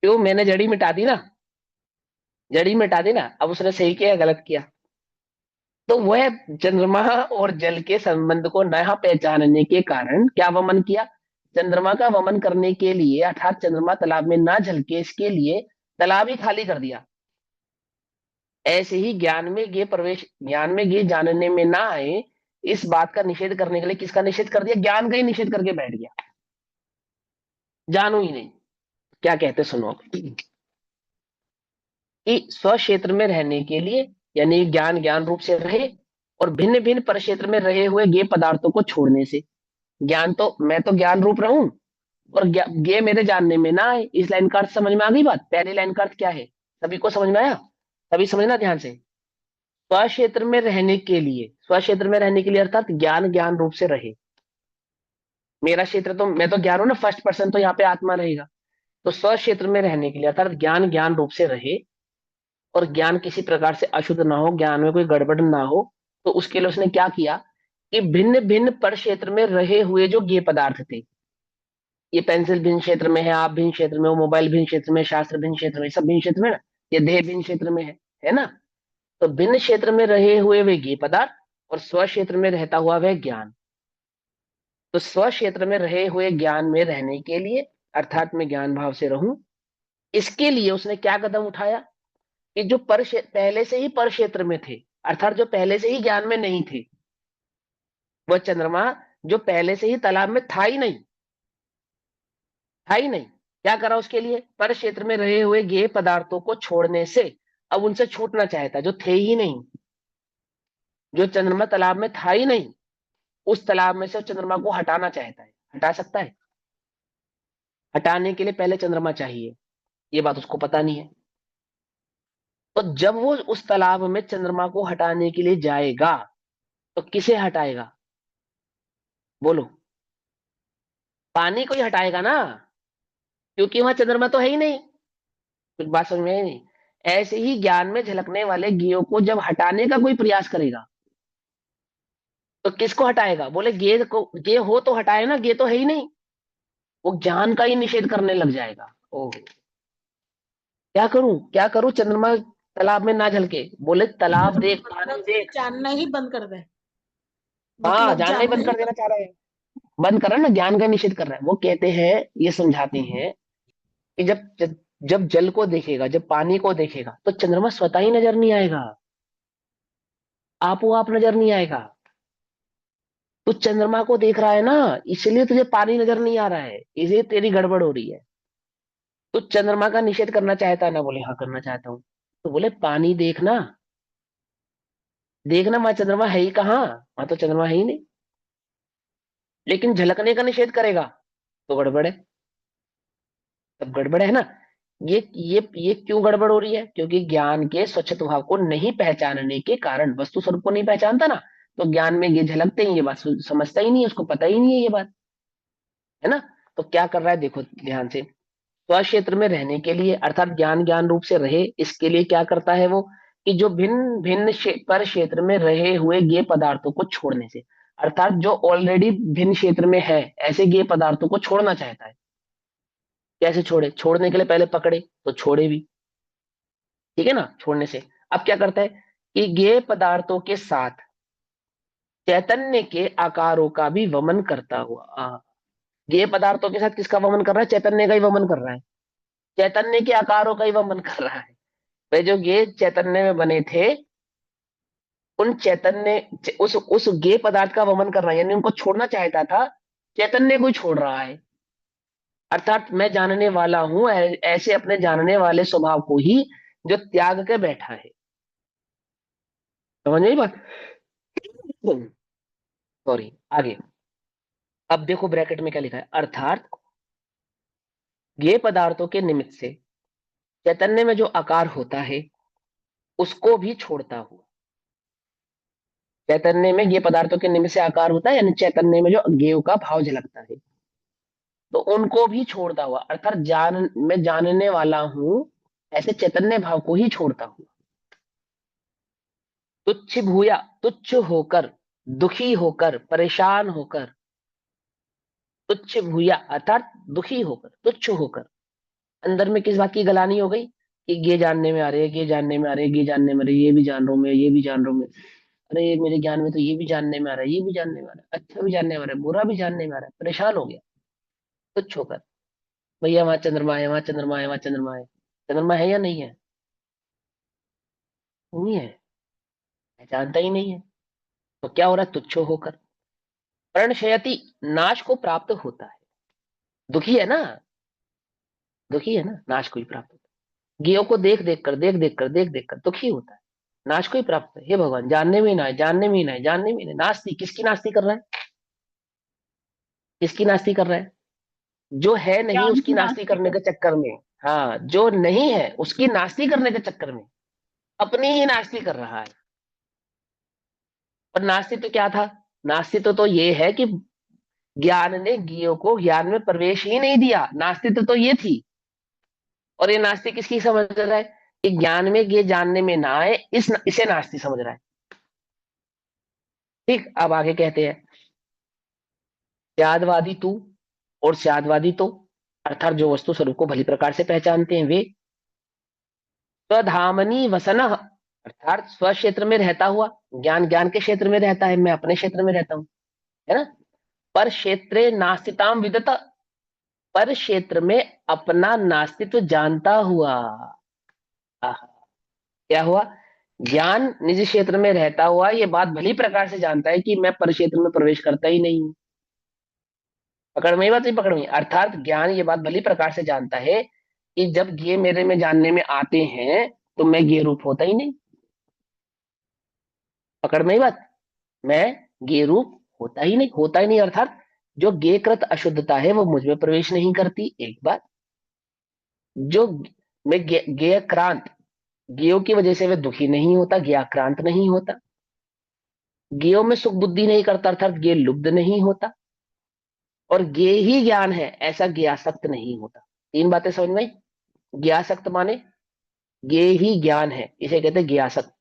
क्यों, मैंने जड़ी मिटा दी ना, जड़ी मिटा दी ना। अब उसने सही किया या गलत किया? तो वह चंद्रमा और जल के संबंध को नया पहचानने के कारण क्या वमन किया, चंद्रमा का वमन करने के लिए, अर्थात चंद्रमा तालाब में ना झलके इसके लिए तालाब ही खाली कर दिया। ऐसे ही ज्ञान में ये जानने में ना आए, इस बात का निषेध करने के लिए किसका निषेध कर दिया, ज्ञान का ही निषेध करके बैठ गया, जानू ही नहीं। क्या कहते सुनो, कि स्व क्षेत्र में रहने के लिए, यानी ज्ञान ज्ञान रूप से रहे, और भिन्न भिन्न परिक्षेत्र में रहे हुए ज्ञेय पदार्थों को छोड़ने से, ज्ञान तो मैं तो ज्ञान रूप रहूं और ज्ञेय मेरे जानने में ना आए। इस लाइन का अर्थ समझ में आ गई बात? पहली लाइन का अर्थ क्या है, सभी को समझ में आया? सभी समझना ध्यान से। स्व क्षेत्र में रहने के लिए, स्व क्षेत्र में रहने के लिए अर्थात ज्ञान ज्ञान रूप से रहे। मेरा क्षेत्र तो मैं तो ज्ञान हूं ना, फर्स्ट पर्सन, तो यहाँ पे आत्मा रहेगा। तो स्व क्षेत्र में रहने के लिए अर्थात ज्ञान ज्ञान रूप से रहे, और ज्ञान किसी प्रकार से अशुद्ध ना हो, ज्ञान में कोई गड़बड़ ना हो। तो उसके लिए उसने क्या किया कि भिन्न भिन्न पर क्षेत्र में रहे हुए जो ज्ञेय पदार्थ थे, ये पेंसिल भिन्न क्षेत्र में है, आप भिन्न क्षेत्र में हो, मोबाइल भिन्न क्षेत्र में, शास्त्र भिन्न क्षेत्र में, सब भिन्न क्षेत्र में ना, ये देह भिन्न क्षेत्र में है ना? तो भिन्न क्षेत्र में रहे हुए वे ज्ञेय पदार्थ, और स्व क्षेत्र में रहता हुआ वह ज्ञान। तो स्व क्षेत्र में रहे हुए ज्ञान में रहने के लिए, अर्थात मैं ज्ञान भाव से रहूं, इसके लिए उसने क्या कदम उठाया कि जो पहले से ही पर क्षेत्र में थे, अर्थात जो पहले से ही ज्ञान में नहीं थे, वह चंद्रमा जो पहले से ही तालाब में था ही नहीं, था ही नहीं, क्या करा उसके लिए, पर क्षेत्र में रहे हुए ज्ञेय पदार्थों को छोड़ने से अब उनसे छूटना चाहता, जो थे ही नहीं, जो चंद्रमा तालाब में था ही नहीं, उस तालाब में से चंद्रमा को हटाना चाहता है। हटा सकता है? हटाने के लिए पहले चंद्रमा चाहिए, ये बात उसको पता नहीं है। तो जब वो उस तालाब में चंद्रमा को हटाने के लिए जाएगा, तो किसे हटाएगा, बोलो, पानी को ही हटाएगा ना, क्योंकि वहां चंद्रमा तो है ही नहीं। कुछ बात समझ में आई नहीं? ऐसे ही ज्ञान में झलकने वाले ज्ञेयों को जब हटाने का कोई प्रयास करेगा, तो किसको हटाएगा? बोले ज्ञेय को, ज्ञेय हो तो हटाए ना, ज्ञेय तो है ही नहीं। वो ज्ञान का ही निषेध करने लग जाएगा। ओह, क्या करूं, क्या करूं, चंद्रमा तालाब में ना झलके? बोले तालाब देख, पानी मतलब देख। जानना ही बंद कर दे, हाँ, मतलब जानना ही जानना बंद ही कर देना चाह रहे हैं। बंद कर रहा है ना, ज्ञान का निषेध कर रहा है। वो कहते हैं, ये समझाते हैं कि जब जल को देखेगा, जब पानी को देखेगा, तो चंद्रमा स्वतः ही नजर नहीं आएगा, आपो आप नजर नहीं आएगा। तो चंद्रमा को देख रहा है ना, इसलिए तुझे पानी नजर नहीं आ रहा है, इसलिए तेरी गड़बड़ हो रही है। तो चंद्रमा का निषेध करना चाहता है ना? बोले हाँ करना चाहता हूँ। तो बोले पानी देखना, देखना वहां चंद्रमा है ही कहाँ, वहां तो चंद्रमा है ही नहीं। लेकिन झलकने का निषेध करेगा तो गड़बड़ है। तब गड़बड़ है ना। ये क्यों गड़बड़ हो रही है? क्योंकि ज्ञान के स्वच्छ भाव को नहीं पहचानने के कारण, वस्तु स्वरूप को नहीं पहचानता ना, तो ज्ञान में ये झलकते ही ये बात समझता ही नहीं है, उसको पता ही नहीं है ये बात, है ना। तो क्या कर रहा है, देखो ध्यान से। स्वक्षेत्र में रहने के लिए, अर्थात ज्ञान ज्ञान रूप से रहे, इसके लिए क्या करता है वो, कि जो भिन्न भिन्न पर क्षेत्र में रहे हुए ज्ञेय पदार्थों को छोड़ने से, अर्थात जो ऑलरेडी भिन्न क्षेत्र में है, ऐसे ज्ञेय पदार्थों को छोड़ना चाहता है। कैसे छोड़े? छोड़ने के लिए पहले पकड़े तो छोड़े भी, ठीक है ना, छोड़ने से। अब क्या करता है कि ज्ञेय पदार्थों के साथ चैतन्य के आकारों का भी वमन करता हुआ, ज्ञेय पदार्थों के साथ किसका वमन कर रहा है? चैतन्य का ही वमन कर रहा है, चैतन्य के आकारों का ही वमन कर रहा है। वे जो ज्ञेय चैतन्य में बने थे, उन चैतन्य, उस ज्ञेय पदार्थ का वमन कर रहा है, यानी उनको छोड़ना चाहता था, चैतन्य को ही छोड़ रहा है। अर्थात मैं जानने वाला हूं, ऐसे अपने जानने वाले स्वभाव को ही जो त्याग के बैठा है। समझ नहीं बात? सॉरी, आगे। अब देखो ब्रैकेट में क्या लिखा है, अर्थात ज्ञेय पदार्थों के निमित्त से चैतन्य में जो आकार होता है, उसको भी छोड़ता हुआ। चैतन्य में ज्ञेय पदार्थों के निमित्त से आकार होता है, यानी चैतन्य में जो ज्ञेय का भाव झलकता है, तो उनको भी छोड़ता हुआ, अर्थात मैं जानने वाला हूं, ऐसे चैतन्य भाव को ही छोड़ता हूं। तुच्छ भूया, तुच्छ होकर, दुखी होकर, परेशान होकर, तुच्छ भूया अर्थात दुखी होकर, तुच्छ होकर, अंदर में किस बात की गलानी हो गई, कि ये जानने में आ रहे हैं, ये जानने में आ रहे हैं, ये जानने में आ रहे हैं, ये भी जान रहा हूं मैं, ये भी जान रहा हूं मैं। अरे ये मेरे ज्ञान में तो ये भी जानने में आ रहा है, ये भी जानने में आ रहा है, अच्छा भी जानने में आ रहा है, बुरा भी जानने में आ रहा है, परेशान हो गया तुच्छ होकर। भैया वहां चंद्रमा है, वहां चंद्रमा है, वहां चंद्रमा है। चंद्रमा है या नहीं है? नहीं है, पहचानता ही नहीं है। तो क्या हो रहा है? तुच्छ होकर प्रणशयति, नाश को प्राप्त होता है। दुखी है ना, दुखी है ना, नाश को ही प्राप्त होता है। ज्ञेयों को देख देख कर, देख देख कर, देख देख कर दुखी होता है, नाश को ही प्राप्त है। हे भगवान, जानने में ही ना है, जानने में ही ना है, जानने में ही नहीं। नास्ती, किसकी नास्ती कर रहा है? किसकी नास्ती कर रहा है? जो है नहीं ज्ञान उसकी की नास्ती नास्ती करने कर। के चक्कर में। हाँ, जो नहीं है उसकी नास्ती करने के चक्कर में अपनी ही नास्ती कर रहा है। और नास्ती तो क्या था? नास्ती तो ये है कि ज्ञान ने ज्ञेयों को ज्ञान में प्रवेश ही नहीं दिया, नास्तित्व तो ये थी। और ये नास्तिक किसकी समझ रहा है? कि ज्ञान में ये जानने में ना आए, इसे नास्तिक समझ रहा है। ठीक, अब आगे कहते हैं, स्यादवादी तू और स्यादवादी तो, अर्थात जो वस्तु स्वरूप को भली प्रकार से पहचानते हैं वे, स्वधामनी वसन, अर्थात स्व क्षेत्र में रहता हुआ, ज्ञान ज्ञान के क्षेत्र में रहता है, मैं अपने क्षेत्र में रहता हूं, है ना। पर क्षेत्रे नास्तिताम विदत, पर क्षेत्र में अपना नास्तित्व जानता हुआ। आहा, क्या हुआ? ज्ञान निजी क्षेत्र में रहता हुआ ये बात भली प्रकार से जानता है कि मैं पर क्षेत्र में प्रवेश करता ही नहीं हूं। पकड़ में ही बात, नहीं पकड़ में? अर्थात ज्ञान ये बात भली प्रकार से जानता है कि जब ये मेरे में जानने में आते हैं, तो मैं ये रूप होता ही नहीं। पकड़ में ही बात, मैं ये रूप होता ही नहीं, होता ही नहीं, अर्थात जो ज्ञेयकृत अशुद्धता है वो मुझ में प्रवेश नहीं करती, एक बात। जो मैं ज्ञेयक्रांत, ज्ञेयों की वजह से वह दुखी नहीं होता, ज्ञाक्रांत नहीं होता, ज्ञेयों में सुख बुद्धि नहीं करता, अर्थात ज्ञेय लुब्ध नहीं होता, और ज्ञे ही ज्ञान है, ऐसा ज्ञासक्त नहीं होता। तीन बातें समझ में आई। ज्ञासक्त माने ज्ञे ही ज्ञान है, इसे कहते हैं ज्ञासक्त।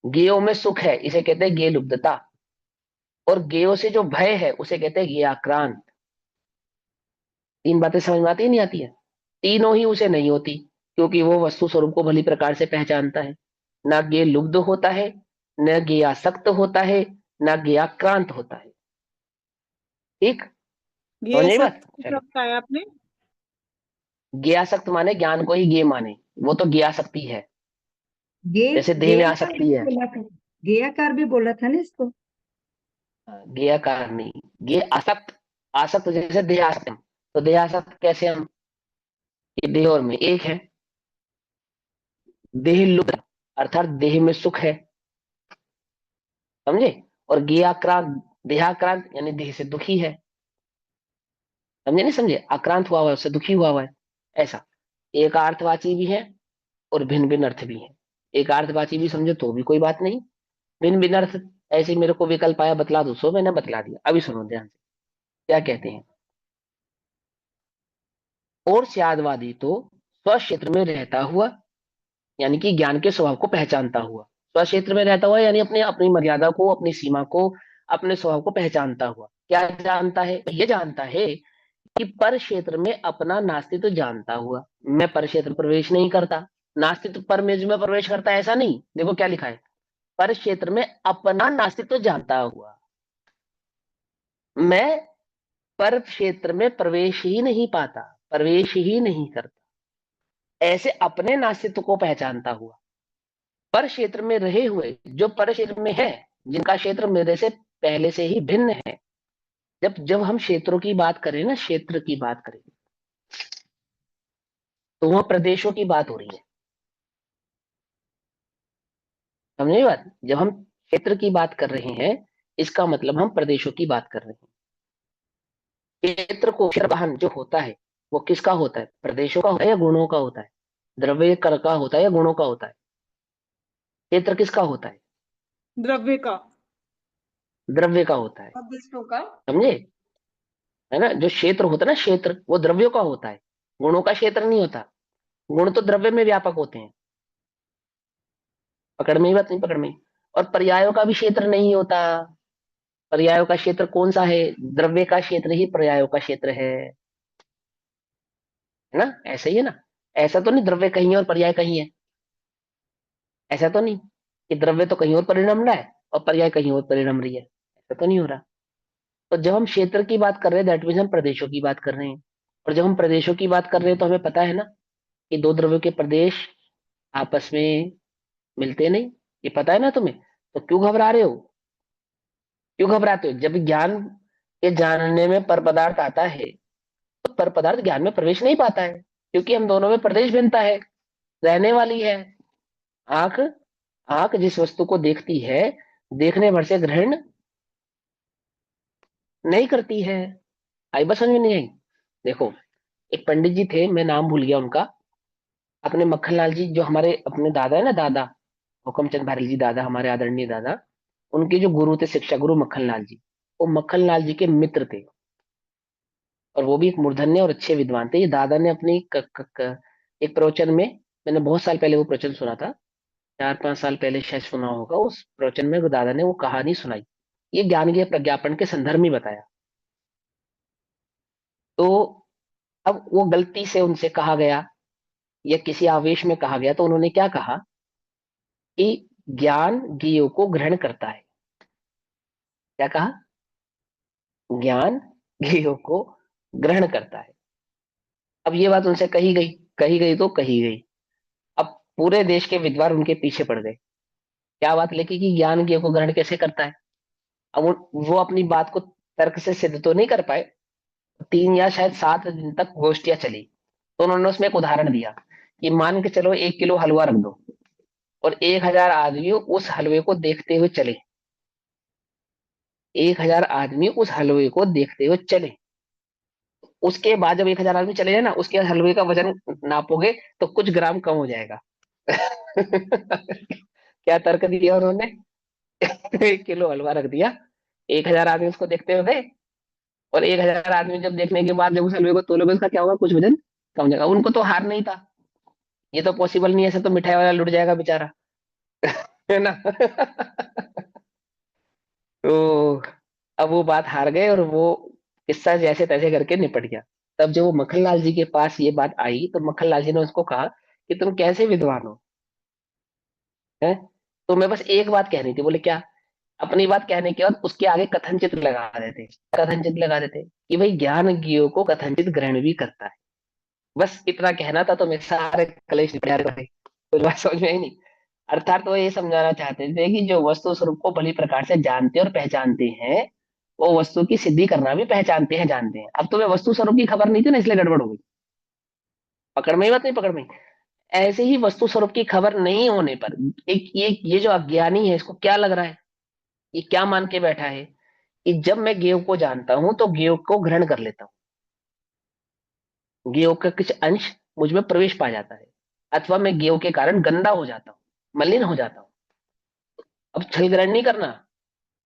ज्ञेयों में सुख है, इसे कहते हैं ज्ञे लुब्धता। और ज्ञेयों से जो भय है उसे कहते हैं ज्ञाक्रांत। तीन बातें समझ में आती है नहीं आती है? तीनों ही उसे नहीं होती, क्योंकि वो वस्तु स्वरूप को भली प्रकार से पहचानता है। ना ज्ञेय लुब्ध होता है, न ज्ञेयासक्त होता है, ना ज्ञेयाक्रांत होता है। ठीक, समझ ये आई सब बात? क्या चलो, बताया आपने? ज्ञेयासक्त माने ज्ञान को ही ज्ञेय माने, वो तो ज्ञेयासक्ति है, गे जैसे देह में गेयाकार भी आसक्ति है। बोला था, गेयाकार भी बोला था ना इसको। ज्ञेयाकार नहीं, ज्ञेय आसक्त। आसक्त जैसे देह आसक्त हम, तो देह आसक्त कैसे हम? ये देह और में एक है। देह लुब्ध अर्थात देह में सुख है, समझे? और ज्ञेयाक्रांत, देहाक्रांत यानी देह से दुखी है। समझे नहीं समझे? आक्रांत हुआ हुआ है, उससे दुखी हुआ हुआ है, ऐसा। एक अर्थवाची भी है और भिन्न भिन्न अर्थ भी है। एक अर्थवाची भी समझो तो भी कोई बात नहीं, भिन्न भिन्न अर्थ ऐसे मेरे को विकल्प आया बतला दो, सो मैंने बतला दिया। अभी सुनो ध्यान से, क्या कहते हैं। और स्यादवादी तो स्व क्षेत्र में रहता हुआ, यानी कि ज्ञान के स्वभाव को पहचानता हुआ। स्व क्षेत्र में रहता हुआ यानी अपने अपनी मर्यादा को, अपनी सीमा को, अपने स्वभाव को पहचानता हुआ। क्या जानता है? ये जानता है कि पर क्षेत्र में अपना नास्तित्व जानता हुआ। मैं पर क्षेत्र प्रवेश नहीं करता, नास्तित्व पर में जो मैं प्रवेश करता है ऐसा नहीं। देखो क्या लिखा है, पर क्षेत्र में अपना नास्तित्व जानता हुआ। मैं पर क्षेत्र में प्रवेश ही नहीं पाता, प्रवेश ही नहीं करता, ऐसे अपने नास्तित्व को पहचानता हुआ। पर क्षेत्र में रहे हुए जो पर क्षेत्र में है, जिनका क्षेत्र मेरे से पहले से ही भिन्न है। जब जब हम क्षेत्रों की बात करें ना, क्षेत्र की बात करें, तो वह प्रदेशों की बात हो रही है। समझे बात? जब हम क्षेत्र की बात कर रहे हैं, इसका मतलब हम प्रदेशों की बात कर रहे हैं। क्षेत्र को वाहन जो होता है वो किसका होता है? प्रदेशों का होता है या गुणों का होता है? द्रव्य कर का होता है या गुणों का होता है? क्षेत्र किसका होता है? द्रव्य का। द्रव्य का होता है, और विष्णु का। समझे? है ना? जो क्षेत्र होता है ना, क्षेत्र वो द्रव्यों का होता है, गुणों का क्षेत्र नहीं होता। गुण तो द्रव्य में व्यापक होते हैं। पकड़ में ही बात नहीं? पकड़ में ही। और पर्यायों का भी क्षेत्र नहीं होता। पर्यायों का क्षेत्र कौन सा है? द्रव्य का क्षेत्र ही पर्यायों का क्षेत्र है ना? ऐसा ही है ना? ऐसा तो नहीं द्रव्य कहीं है और पर्याय कहीं है, ऐसा तो नहीं कि द्रव्य तो कहीं और परिणम रहा है और पर्याय कहीं और परिणम रही है, ऐसा तो नहीं हो रहा। तो जब हम क्षेत्र की बात कर रहे हैं, दैट मीन्स हम प्रदेशों की बात कर रहे हैं। और जब हम प्रदेशों की बात कर रहे हैं तो हमें पता है ना कि दो द्रव्यों के प्रदेश आपस में मिलते नहीं, ये पता है ना तुम्हें? तो क्यों घबरा रहे हो? क्यों घबराते हो? जब ज्ञान के जानने में पर पदार्थ आता है, तो पर पदार्थ ज्ञान में प्रवेश नहीं पाता है, क्योंकि हम दोनों में प्रदेश भिन्नता है, रहने वाली है। आंख, आंख जिस वस्तु को देखती है, देखने भर से ग्रहण नहीं करती है। आई बस समझ में नहीं आई? देखो, एक पंडित जी थे, मैं नाम भूल गया उनका। अपने मक्खनलाल जी, जो हमारे अपने दादा है ना, दादा हुक्मचंद भारती जी, दादा हमारे आदरणीय दादा, उनके जो गुरु थे, शिक्षा गुरु मक्खनलाल जी, वो मक्खनलाल जी के मित्र थे। और वो भी एक मूर्धन्य और अच्छे विद्वान थे। ये दादा ने अपनी एक प्रवचन में, मैंने बहुत साल पहले वो प्रवचन सुना था, 4-5 साल पहले शायद सुना होगा। उस प्रवचन में वो दादा ने वो कहानी सुनाई, ये ज्ञान के प्रज्ञापन के संदर्भ में बताया। तो अब वो गलती से उनसे कहा गया या किसी आवेश में कहा गया, तो उन्होंने क्या कहा कि ज्ञान ज्ञेयों को ग्रहण करता है। क्या कहा? ज्ञान ज्ञेयों को ग्रहण करता है। अब ये बात उनसे कही गई, कही गई तो कही गई। अब पूरे देश के विद्वान उनके पीछे पड़ गए। क्या बात लेके कि ज्ञान ज्ञेय को ग्रहण कैसे करता है? अब वो अपनी बात को तर्क से सिद्ध तो नहीं कर पाए। 3 या शायद 7 दिन तक गोष्ठियां चली। तो उन्होंने उसमें एक उदाहरण दिया कि मान के चलो 1 किलो हलवा रख दो और 1000 आदमी उस हलवे को देखते हुए चले। 1000 आदमी उस हलवे को देखते हुए चले। उसके बाद जब 1000 आदमी चले जाए ना, उसके बाद हलवे का वजन नापोगे तो कुछ ग्राम कम हो जाएगा। क्या तर्क दिया उन्होंने? 1 किलो हलवा रख दिया, 1000 आदमी उसको देखते हुए गए, और 1,000 आदमी जब देखने के बाद जब उस हलवे को तोलोगे उसका क्या होगा, कुछ वजन कम हो जाएगा। उनको तो हार नहीं था, ये तो पॉसिबल नहीं है, ऐसे तो मिठाई वाला लुट जाएगा बेचारा, है ना। तो अब वो बात हार गए और वो किस्सा जैसे तैसे करके निपट गया। तब जब वो मक्खनलाल जी के पास ये बात आई तो मक्खनलाल जी ने उसको कहा कि तुम कैसे विद्वान हो, है, तो मैं बस एक बात कहनी थी। बोले क्या? अपनी बात कहने के बाद उसके आगे कथनचित लगा देते। कथनचित लगा देते कि भाई ज्ञान ज्ञेय को कथनचित ग्रहण भी करता है। बस इतना कहना था तो मैं सारे कलेश निपटा रहे, कुछ बात समझ में ही नहीं। अर्थात वो ये समझाना चाहते थे कि जो वस्तु स्वरूप को भली प्रकार से जानते और पहचानते हैं, वो वस्तु की सिद्धि करना भी पहचानते हैं, जानते हैं। अब तुम्हें वस्तु स्वरूप की खबर नहीं थी ना, इसलिए गड़बड़ हो गई। पकड़ में ही बात नहीं, पकड़ में ही। ऐसे ही वस्तु स्वरूप की खबर नहीं होने पर एक ये जो अज्ञानी है, इसको क्या लग रहा है, ये क्या मान के बैठा है कि जब मैं ज्ञेय को जानता हूं तो ज्ञेय को ग्रहण कर लेता हूँ, ज्ञेय का कुछ अंश मुझ में प्रवेश पा जाता है, अथवा मैं ज्ञेय के कारण गंदा हो जाता हूँ, मलिन हो जाता हूँ। अब छल ग्रहण नहीं करना।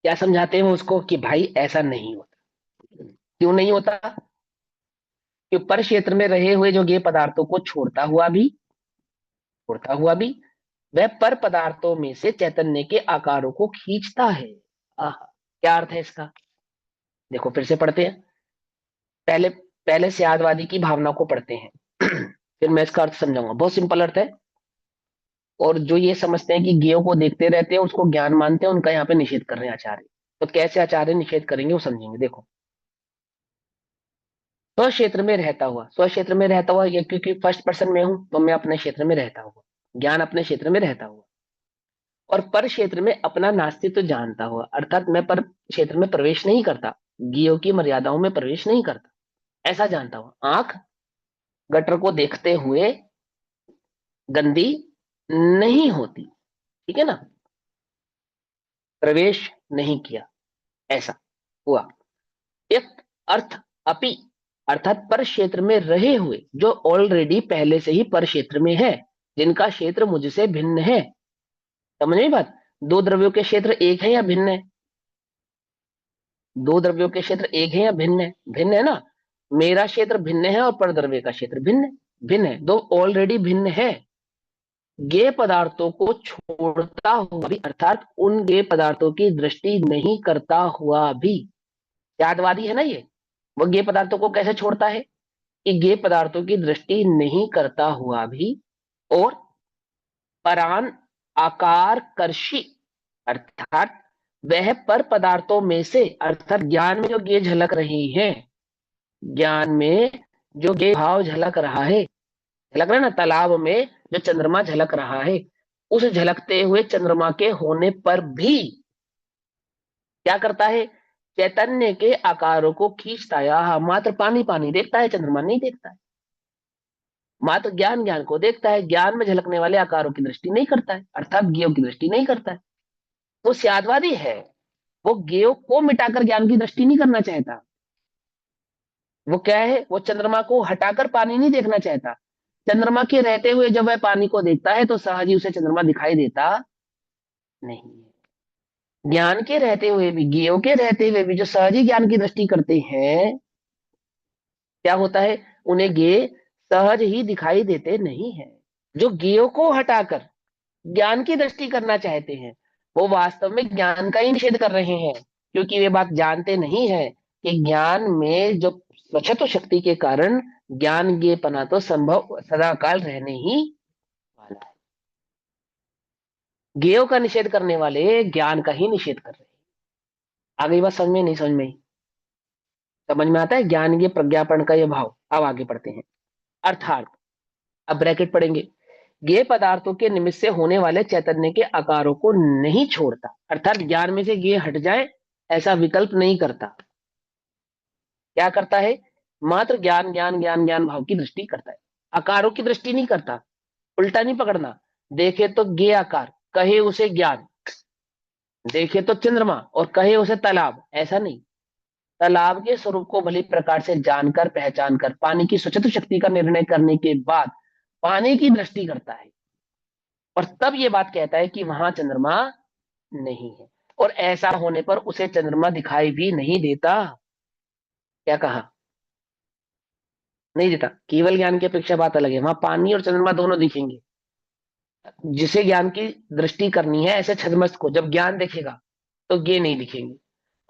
क्या समझाते हैं वो उसको कि भाई ऐसा नहीं होता। क्यों नहीं होता? कि पर क्षेत्र में रहे हुए जो ज्ञेय पदार्थों को छोड़ता हुआ भी वह पर पदार्थों में से चैतन्य के आकारों को खींचता है। आह, क्या अर्थ है इसका? देखो फिर से पढ़ते हैं। पहले पहले स्यादवादी की भावना को पढ़ते हैं, फिर मैं इसका अर्थ समझाऊंगा। बहुत सिंपल अर्थ है। और जो ये समझते हैं कि ज्ञेय को देखते रहते हैं उसको ज्ञान मानते हैं, उनका यहाँ पे निषेध कर रहे हैं आचार्य। तो कैसे आचार्य निषेध करेंगे वो समझेंगे। देखो, स्व क्षेत्र में रहता हुआ, स्व क्षेत्र में रहता हुआ, ये क्योंकि फर्स्ट पर्सन में हूं तो मैं अपने क्षेत्र में रहता हुआ, ज्ञान अपने क्षेत्र में रहता हुआ, और पर क्षेत्र में अपना नास्तित्व जानता हुआ, अर्थात मैं पर क्षेत्र में प्रवेश नहीं करता, ज्ञेय की मर्यादाओं में प्रवेश नहीं करता, ऐसा जानता हुआ। आंख गटर को देखते हुए गंदी नहीं होती, ठीक है ना, प्रवेश नहीं किया, ऐसा हुआ। एक अर्थ अपि, अर्थात पर क्षेत्र में रहे हुए जो ऑलरेडी पहले से ही पर क्षेत्र में है, जिनका क्षेत्र मुझसे भिन्न है। समझ में बात? दो द्रव्यों के क्षेत्र एक है या भिन्न है? दो द्रव्यों के क्षेत्र एक है या भिन्न है? भिन्न है ना। मेरा क्षेत्र भिन्न है और पर द्रव्य का क्षेत्र भिन्न है, भिन्न है, दो ऑलरेडी भिन्न है। ज्ञेय पदार्थों को छोड़ता हुआ भी, अर्थात उन ज्ञेय पदार्थों की दृष्टि नहीं करता हुआ भी, यादवादी है ना ये, वो ज्ञेय पदार्थों को कैसे छोड़ता है कि ज्ञेय पदार्थों की दृष्टि नहीं करता हुआ भी, और परान आकारकर्षी, अर्थात वह पर पदार्थों में से, अर्थात ज्ञान में जो ज्ञेय झलक रही है, ज्ञान में जो ज्ञेय भाव झलक रहा है, झलक रहा है ना, तालाब में जो चंद्रमा झलक रहा है, उस झलकते हुए चंद्रमा के होने पर भी क्या करता है? चैतन्य के आकारों को खींचता है। मात्र पानी पानी देखता है, चंद्रमा नहीं देखता है। मात्र ज्ञान ज्ञान को देखता है, ज्ञान में झलकने वाले आकारों की दृष्टि नहीं करता है, अर्थात ज्ञेय की दृष्टि नहीं करता है। वो स्यादवादी है, वो ज्ञेय को मिटाकर ज्ञान की दृष्टि नहीं करना चाहता। वो क्या है? वो चंद्रमा को हटाकर पानी नहीं देखना चाहता। चंद्रमा के रहते हुए जब वह पानी को देखता है तो सहज ही उसे चंद्रमा दिखाई देता नहीं है। ज्ञान के रहते हुए भी, ज्ञेयों के रहते हुए भी जो सहज ही ज्ञान की दृष्टि करते हैं, क्या होता है? उन्हें ज्ञेय सहज ही दिखाई देते नहीं है। जो ज्ञेयों को हटाकर ज्ञान की दृष्टि करना चाहते हैं, वो वास्तव में ज्ञान का ही निषेध कर रहे हैं, क्योंकि वे बात जानते नहीं है कि ज्ञान में जो स्वच्छत्व शक्ति के कारण ज्ञान ज्ञेयपना तो संभव सदाकाल रहने ही वाला है। ज्ञेयों का निषेध करने वाले ज्ञान का ही निषेध कर रहे हैं। आगे बात समझ में नहीं? समझ में ही समझ में आता है ज्ञान के प्रज्ञापन का ये भाव। अब आगे पढ़ते हैं। अर्थात अब ब्रैकेट पढ़ेंगे, ज्ञेय पदार्थों के निमित्त से होने वाले चैतन्य के आकारों को नहीं छोड़ता, अर्थात ज्ञान में से ज्ञेय हट जाए ऐसा विकल्प नहीं करता। क्या करता है? मात्र ज्ञान ज्ञान ज्ञान ज्ञान भाव की दृष्टि करता है, आकारों की दृष्टि नहीं करता। उल्टा नहीं पकड़ना। देखे तो ज्ञेय आकार, कहे उसे ज्ञान, देखे तो चंद्रमा और कहे उसे तालाब, ऐसा नहीं। तालाब के स्वरूप को भली प्रकार से जानकर पहचान कर पानी की स्वच्छता शक्ति का निर्णय करने के बाद पानी की दृष्टि करता है, और तब ये बात कहता है कि वहां चंद्रमा नहीं है, और ऐसा होने पर उसे चंद्रमा दिखाई भी नहीं देता। क्या कहा? नहीं देता। केवल ज्ञान की अपेक्षा बात अलग है, वहां पानी और चंद्रमा दोनों दिखेंगे। जिसे ज्ञान की दृष्टि करनी है, ऐसे छद्मस्त को जब ज्ञान देखेगा तो गे नहीं दिखेंगे,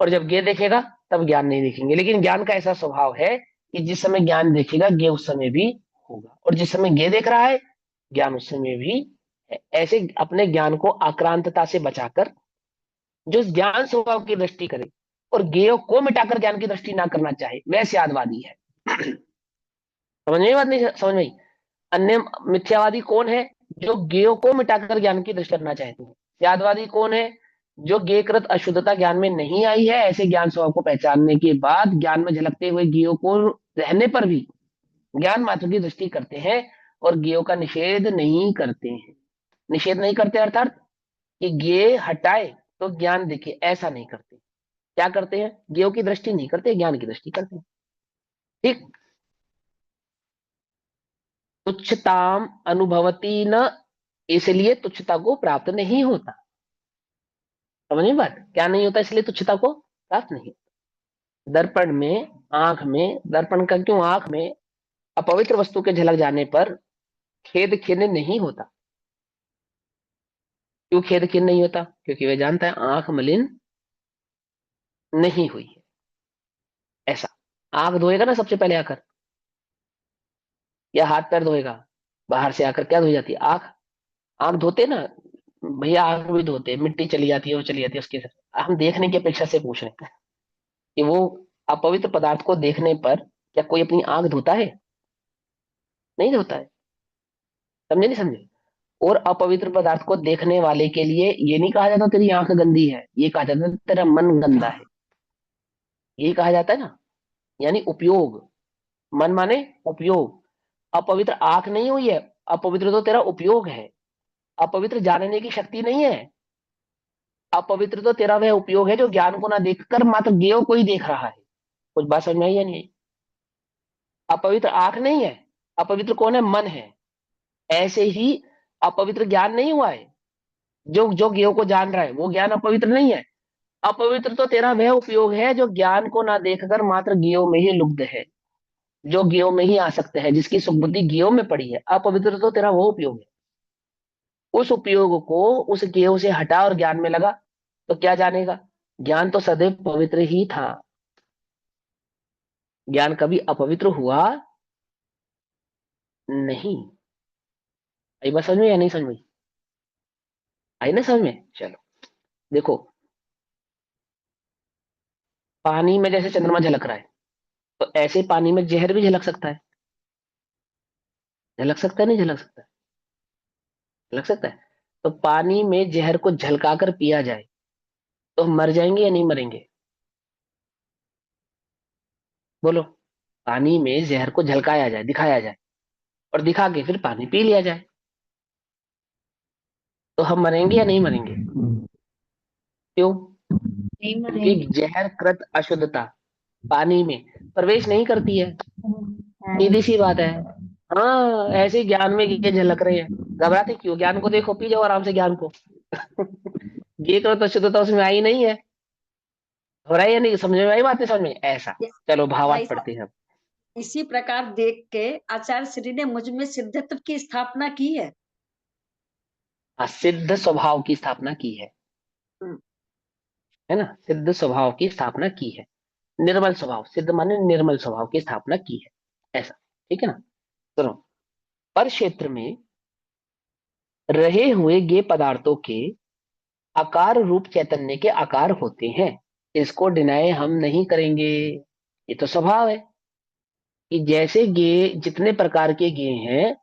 और जब गे देखेगा तब ज्ञान नहीं दिखेंगे। लेकिन ज्ञान का ऐसा स्वभाव है कि जिस समय ज्ञान देखेगा गे उस समय भी होगा, और जिस समय गे देख रहा है ज्ञान उस समय भी है। ऐसे अपने ज्ञान को आक्रांतता से बचाकर जो ज्ञान स्वभाव की दृष्टि करे और ज्ञेय को मिटाकर ज्ञान की दृष्टि ना करना चाहे, वह स्यादवादी है। समझ में बात? नहीं समझ में आई? अन्य मिथ्यावादी कौन है? जो ज्ञेय को मिटाकर ज्ञान की दृष्टि करना चाहते हैं। स्यादवादी कौन है? जो ज्ञेयकृत अशुद्धता ज्ञान में नहीं आई है, ऐसे ज्ञान स्वभाव को पहचानने के बाद ज्ञान में झलकते हुए ज्ञेय को रहने पर भी ज्ञान मात्र की दृष्टि करते हैं और ज्ञेय का निषेध नहीं करते हैं। निषेध नहीं करते अर्थात कि ज्ञेय हटाए तो ज्ञान दिखे, ऐसा नहीं करते। क्या करते हैं? ज्ञेय की दृष्टि नहीं करते, ज्ञान की दृष्टि करते हैं। ठीक। तुच्छताम अनुभवती न, इसलिए तुच्छता को प्राप्त नहीं होता। समझ में बात? क्या नहीं होता? इसलिए तुच्छता को प्राप्त नहीं होता। दर्पण में, आंख में, दर्पण का क्यों आंख में अपवित्र वस्तु के झलक जाने पर खेद खिन्न नहीं होता? क्यों खेद खिन्न नहीं होता? क्योंकि वह जानता है आंख मलिन नहीं हुई है। ऐसा आंख धोएगा ना सबसे पहले आकर, या हाथ पैर धोएगा, बाहर से आकर क्या धोई जाती है? आंख। आंख धोते ना भैया, आंख भी धोते हैं, मिट्टी चली जाती है, वो चली जाती है उसके साथ। हम देखने की अपेक्षा से पूछ रहे हैं कि वो अपवित्र पदार्थ को देखने पर क्या कोई अपनी आंख धोता है? नहीं धोता है। समझे नहीं समझे? और अपवित्र पदार्थ को देखने वाले के लिए ये नहीं कहा जाता तेरी आंख गंदी है, ये कहा जाता है तेरा मन गंदा है। यही कहा जाता है ना, यानी उपयोग। मन माने उपयोग। अपवित्र आंख नहीं हुई है, अपवित्र तो तेरा उपयोग है। अपवित्र जानने की शक्ति नहीं है। अपवित्र तो तेरा वह उपयोग है जो ज्ञान को ना देखकर मात्र ज्ञेय को ही देख रहा है। कुछ बात समझ में आई या नहीं? अपवित्र आंख नहीं है, अपवित्र कौन है? मन है। ऐसे ही अपवित्र ज्ञान नहीं हुआ है। जो जो ज्ञेय को जान रहा है वो ज्ञान अपवित्र नहीं है। अपवित्र तो तेरा वह उपयोग है जो ज्ञान को ना देखकर मात्र ज्ञेय में ही लुब्ध है, जो ज्ञेय में ही आसक्त है, जिसकी सुबुद्धि ज्ञेय में पड़ी है। अपवित्र तो तेरा वो उपयोग है। उस उपयोग को उस ज्ञेय से हटा और ज्ञान में लगा तो क्या जानेगा? ज्ञान तो सदैव पवित्र ही था। ज्ञान कभी अपवित्र हुआ नहीं। आई बात समझ में या नहीं समझ में? आई ना समझ में? चलो देखो, पानी में जैसे चंद्रमा झलक रहा है, तो ऐसे पानी में जहर भी झलक सकता है। झलक सकता है? नहीं झलक सकता? झलक सकता है। तो पानी में जहर को झलकाकर पिया जाए तो हम मर जाएंगे या नहीं मरेंगे? बोलो। पानी में जहर को झलकाया जाए, दिखाया जाए, और दिखा के फिर पानी पी लिया जाए, तो हम मरेंगे या नहीं मरेंगे? क्यों? नहीं क्योंकि मरेंगे। जहर कृत अशुद्धता पानी में प्रवेश नहीं करती है। सीधी सी बात है। हाँ, ऐसे ही ज्ञान में ये झलक रहे हैं। घबराते क्यों? ज्ञान को देखो, पी जाओ आराम से ज्ञान को। ये तो अशुद्धता उसमें आई नहीं है। हो रहा है या नहीं? समझ में आई बात? नहीं समझ में? ऐसा। ये- चलो भाई भावार्थ साहब, पढ़ते हैं अब। इसी प्रकार देख के आचार्य श्री ने मुझ में सिद्धत्व की स्थापना की है। हाँ, सिद्ध स्वभाव की स्थापना की हम्म, है ना? सिद्ध स्वभाव की स्थापना की है। निर्मल स्वभाव, सिद्ध माने निर्मल स्वभाव की स्थापना की है, ऐसा। ठीक है ना? सुनो, पर क्षेत्र में रहे हुए ये पदार्थों के आकार रूप चैतन्य के आकार होते हैं, इसको डिनाई हम नहीं करेंगे। ये तो स्वभाव है कि जैसे गे जितने प्रकार के गे हैं,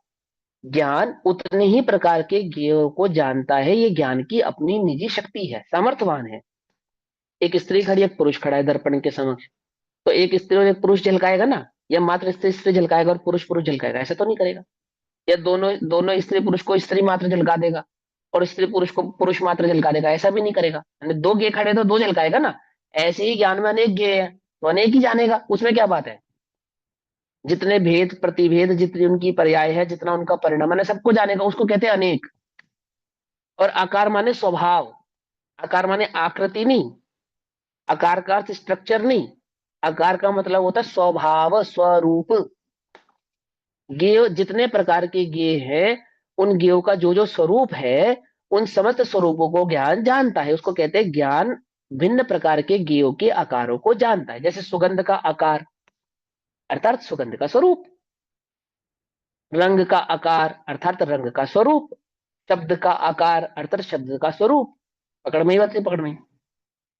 ज्ञान उतने ही प्रकार के ज्ञेयों को जानता है। ये ज्ञान की अपनी निजी शक्ति है, सामर्थ्यवान है। एक स्त्री खड़ी, एक पुरुष खड़ा है दर्पण के समक्ष, तो एक स्त्री और एक पुरुष झलकाएगा ना, या मात्र स्त्री स्त्री झलकाएगा और पुरुष पुरुष झलकाएगा? ऐसा तो नहीं करेगा। या दोनों दोनों स्त्री पुरुष को स्त्री मात्र झलका देगा और स्त्री पुरुष को पुरुष मात्र झलका देगा? ऐसा भी नहीं करेगा। यानी दो गे खड़े तो दो झलकाएगा ना। ऐसे ही ज्ञान में अनेक गे है तो अनेक ही जानेगा, उसमें क्या बात है? जितने भेद प्रतिभेद, जितनी उनकी पर्याय है, जितना उनका परिणाम है, सबको जानेगा, उसको कहते हैं अनेक। और आकार माने स्वभाव। आकार माने आकृति नहीं, आकार का अर्थ स्ट्रक्चर नहीं, आकार का मतलब होता है स्वभाव, स्वरूप। गेय, जितने प्रकार के गेय हैं, उन गेयों का जो जो स्वरूप है, उन समस्त स्वरूपों को ज्ञान जानता है, उसको कहते हैं ज्ञान। भिन्न प्रकार के गेयों के आकारों को जानता है। जैसे सुगंध का आकार अर्थात सुगंध का स्वरूप, रंग का आकार अर्थात रंग का स्वरूप, शब्द का आकार अर्थात शब्द का स्वरूप। पकड़ में ही बात नहीं, पकड़ में ही,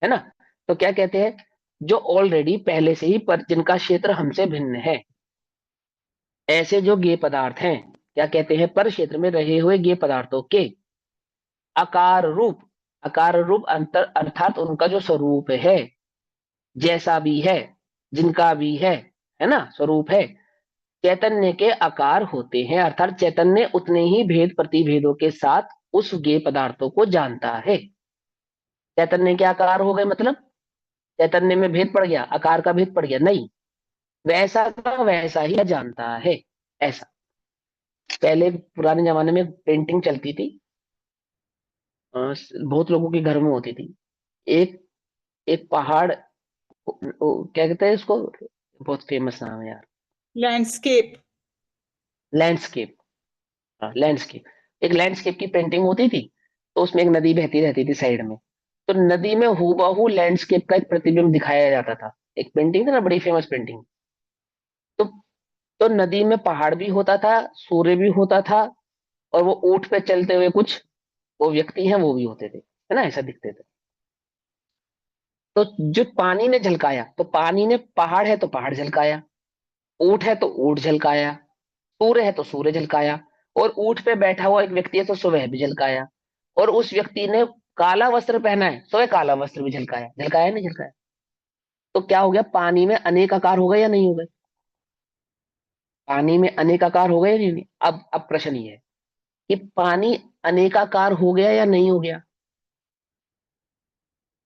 है ना। तो क्या कहते हैं, जो ऑलरेडी पहले से ही पर जिनका क्षेत्र हमसे भिन्न है, ऐसे जो गेय पदार्थ हैं, क्या कहते हैं, पर क्षेत्र में रहे हुए गेय पदार्थों के आकार रूप। आकार रूप अंतर अर्थात उनका जो स्वरूप है, जैसा भी है, जिनका भी है ना, स्वरूप है, चैतन्य के आकार होते हैं। अर्थात चैतन्य उतने ही भेद प्रतिभेदों के साथ उस गेय पदार्थों को जानता है। चैतन्य के आकार हो गए मतलब चैतन्य में भेद पड़ गया, आकार का भेद पड़ गया, नहीं, वैसा का वैसा ही जानता है। ऐसा पहले पुराने जमाने में पेंटिंग चलती थी, बहुत लोगों के घर में होती थी। एक एक पहाड़, क्या कहते हैं इसको, बहुत फेमस नाम है यार, लैंडस्केप। लैंडस्केप। हाँ, लैंडस्केप। एक लैंडस्केप की पेंटिंग होती थी, तो उसमें एक नदी बहती रहती थी साइड में, तो नदी में हूबहू लैंडस्केप का एक प्रतिबिंब दिखाया जाता था। एक पेंटिंग थी ना, बड़ी फेमस पेंटिंग। तो तो नदी में पहाड़ भी होता था, सूर्य भी होता था, और वो ऊंट पे चलते हुए कुछ वो व्यक्ति हैं वो भी होते थे, है ना, ऐसा दिखते थे। तो जो पानी ने झलकाया, तो पानी ने, पहाड़ है तो पहाड़ झलकाया, ऊंट है तो ऊंट झलकाया, सूर्य है तो सूर्य झलकाया, और ऊंट पे बैठा हुआ एक व्यक्ति है तो सुबह भी झलकाया, और उस व्यक्ति ने काला वस्त्र पहना है तो वह काला वस्त्र भी झलकाया। झलकाया नहीं झलकाया? तो क्या हो गया, पानी में अनेक आकार हो गए या नहीं हो गए? पानी में अनेक आकार हो गए या नहीं? अब प्रश्न ये है कि पानी अनेकाकार हो गया या नहीं हो गया?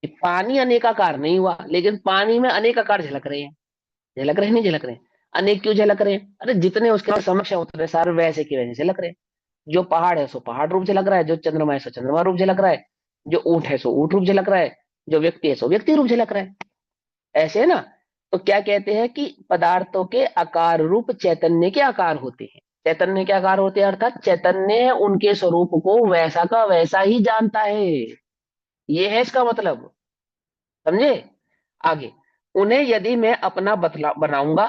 कि पानी अनेकाकार नहीं हुआ, लेकिन पानी में अनेक आकार झलक रहे हैं। झलक रहे हैं, नहीं झलक रहे हैं? अनेक क्यों झलक रहे हैं? अरे जितने उसके पास समक्ष उतरे सारे वैसे के वैसे झलक रहे हैं। जो पहाड़ है सो पहाड़ रूप झलक रहा है, जो चंद्रमा है सो चंद्रमा रूप झलक रहा है, जो ऊंट है सो ऊंट रूप झलक रहा है, जो व्यक्ति है सो व्यक्ति रूप झलक रहा है। ऐसे है ना। तो क्या कहते हैं कि पदार्थों के आकार रूप चैतन्य के आकार होते हैं। चैतन्य के आकार होते हैं अर्थात चैतन्य उनके स्वरूप को वैसा का वैसा ही जानता है। ये है इसका मतलब, समझे? आगे, उन्हें यदि मैं अपना बतला बनाऊंगा,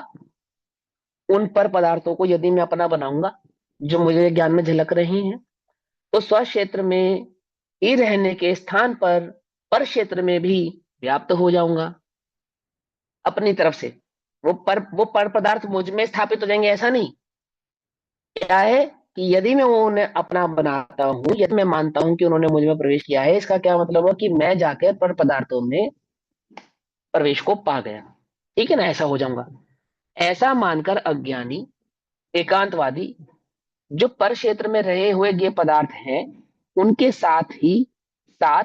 उन पर पदार्थों को यदि मैं अपना बनाऊंगा जो मुझे ज्ञान में झलक रही हैं, तो स्व क्षेत्र में ही रहने के स्थान पर क्षेत्र में भी व्याप्त हो जाऊंगा अपनी तरफ से। वो पर पदार्थ मुझ में स्थापित हो जाएंगे, ऐसा नहीं। क्या है कि यदि मैं उन्हें अपना बनाता हूं, यदि मैं मानता हूं कि उन्होंने मुझ में प्रवेश किया है, इसका क्या मतलब है कि मैं जाकर पर पदार्थों में प्रवेश को पा गया। ठीक है ना, ऐसा हो जाऊंगा। ऐसा मानकर अज्ञानी एकांतवादी जो पर क्षेत्र में रहे हुए ये पदार्थ हैं, उनके साथ ही साथ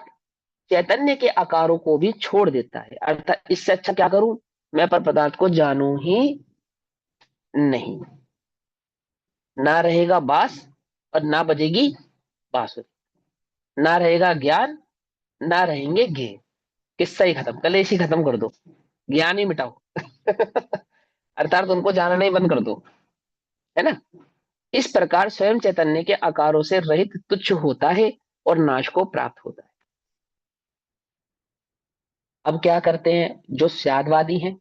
चैतन्य के आकारों को भी छोड़ देता है। अर्थात इससे अच्छा क्या करूं, मैं पर पदार्थ को जानूं ही नहीं। ना रहेगा बांस और ना बजेगी बांसुरी, ना रहेगा ज्ञान, ना रहेंगे ज्ञेय। किस्सा ही खत्म, कलेश ही खत्म कर दो, ज्ञान ही मिटाओ। अर्थात उनको जानना ही बंद कर दो, है ना। इस प्रकार स्वयं चैतन्य के आकारों से रहित तुच्छ होता है और नाश को प्राप्त होता है। अब क्या करते हैं जो स्यादवादी हैं,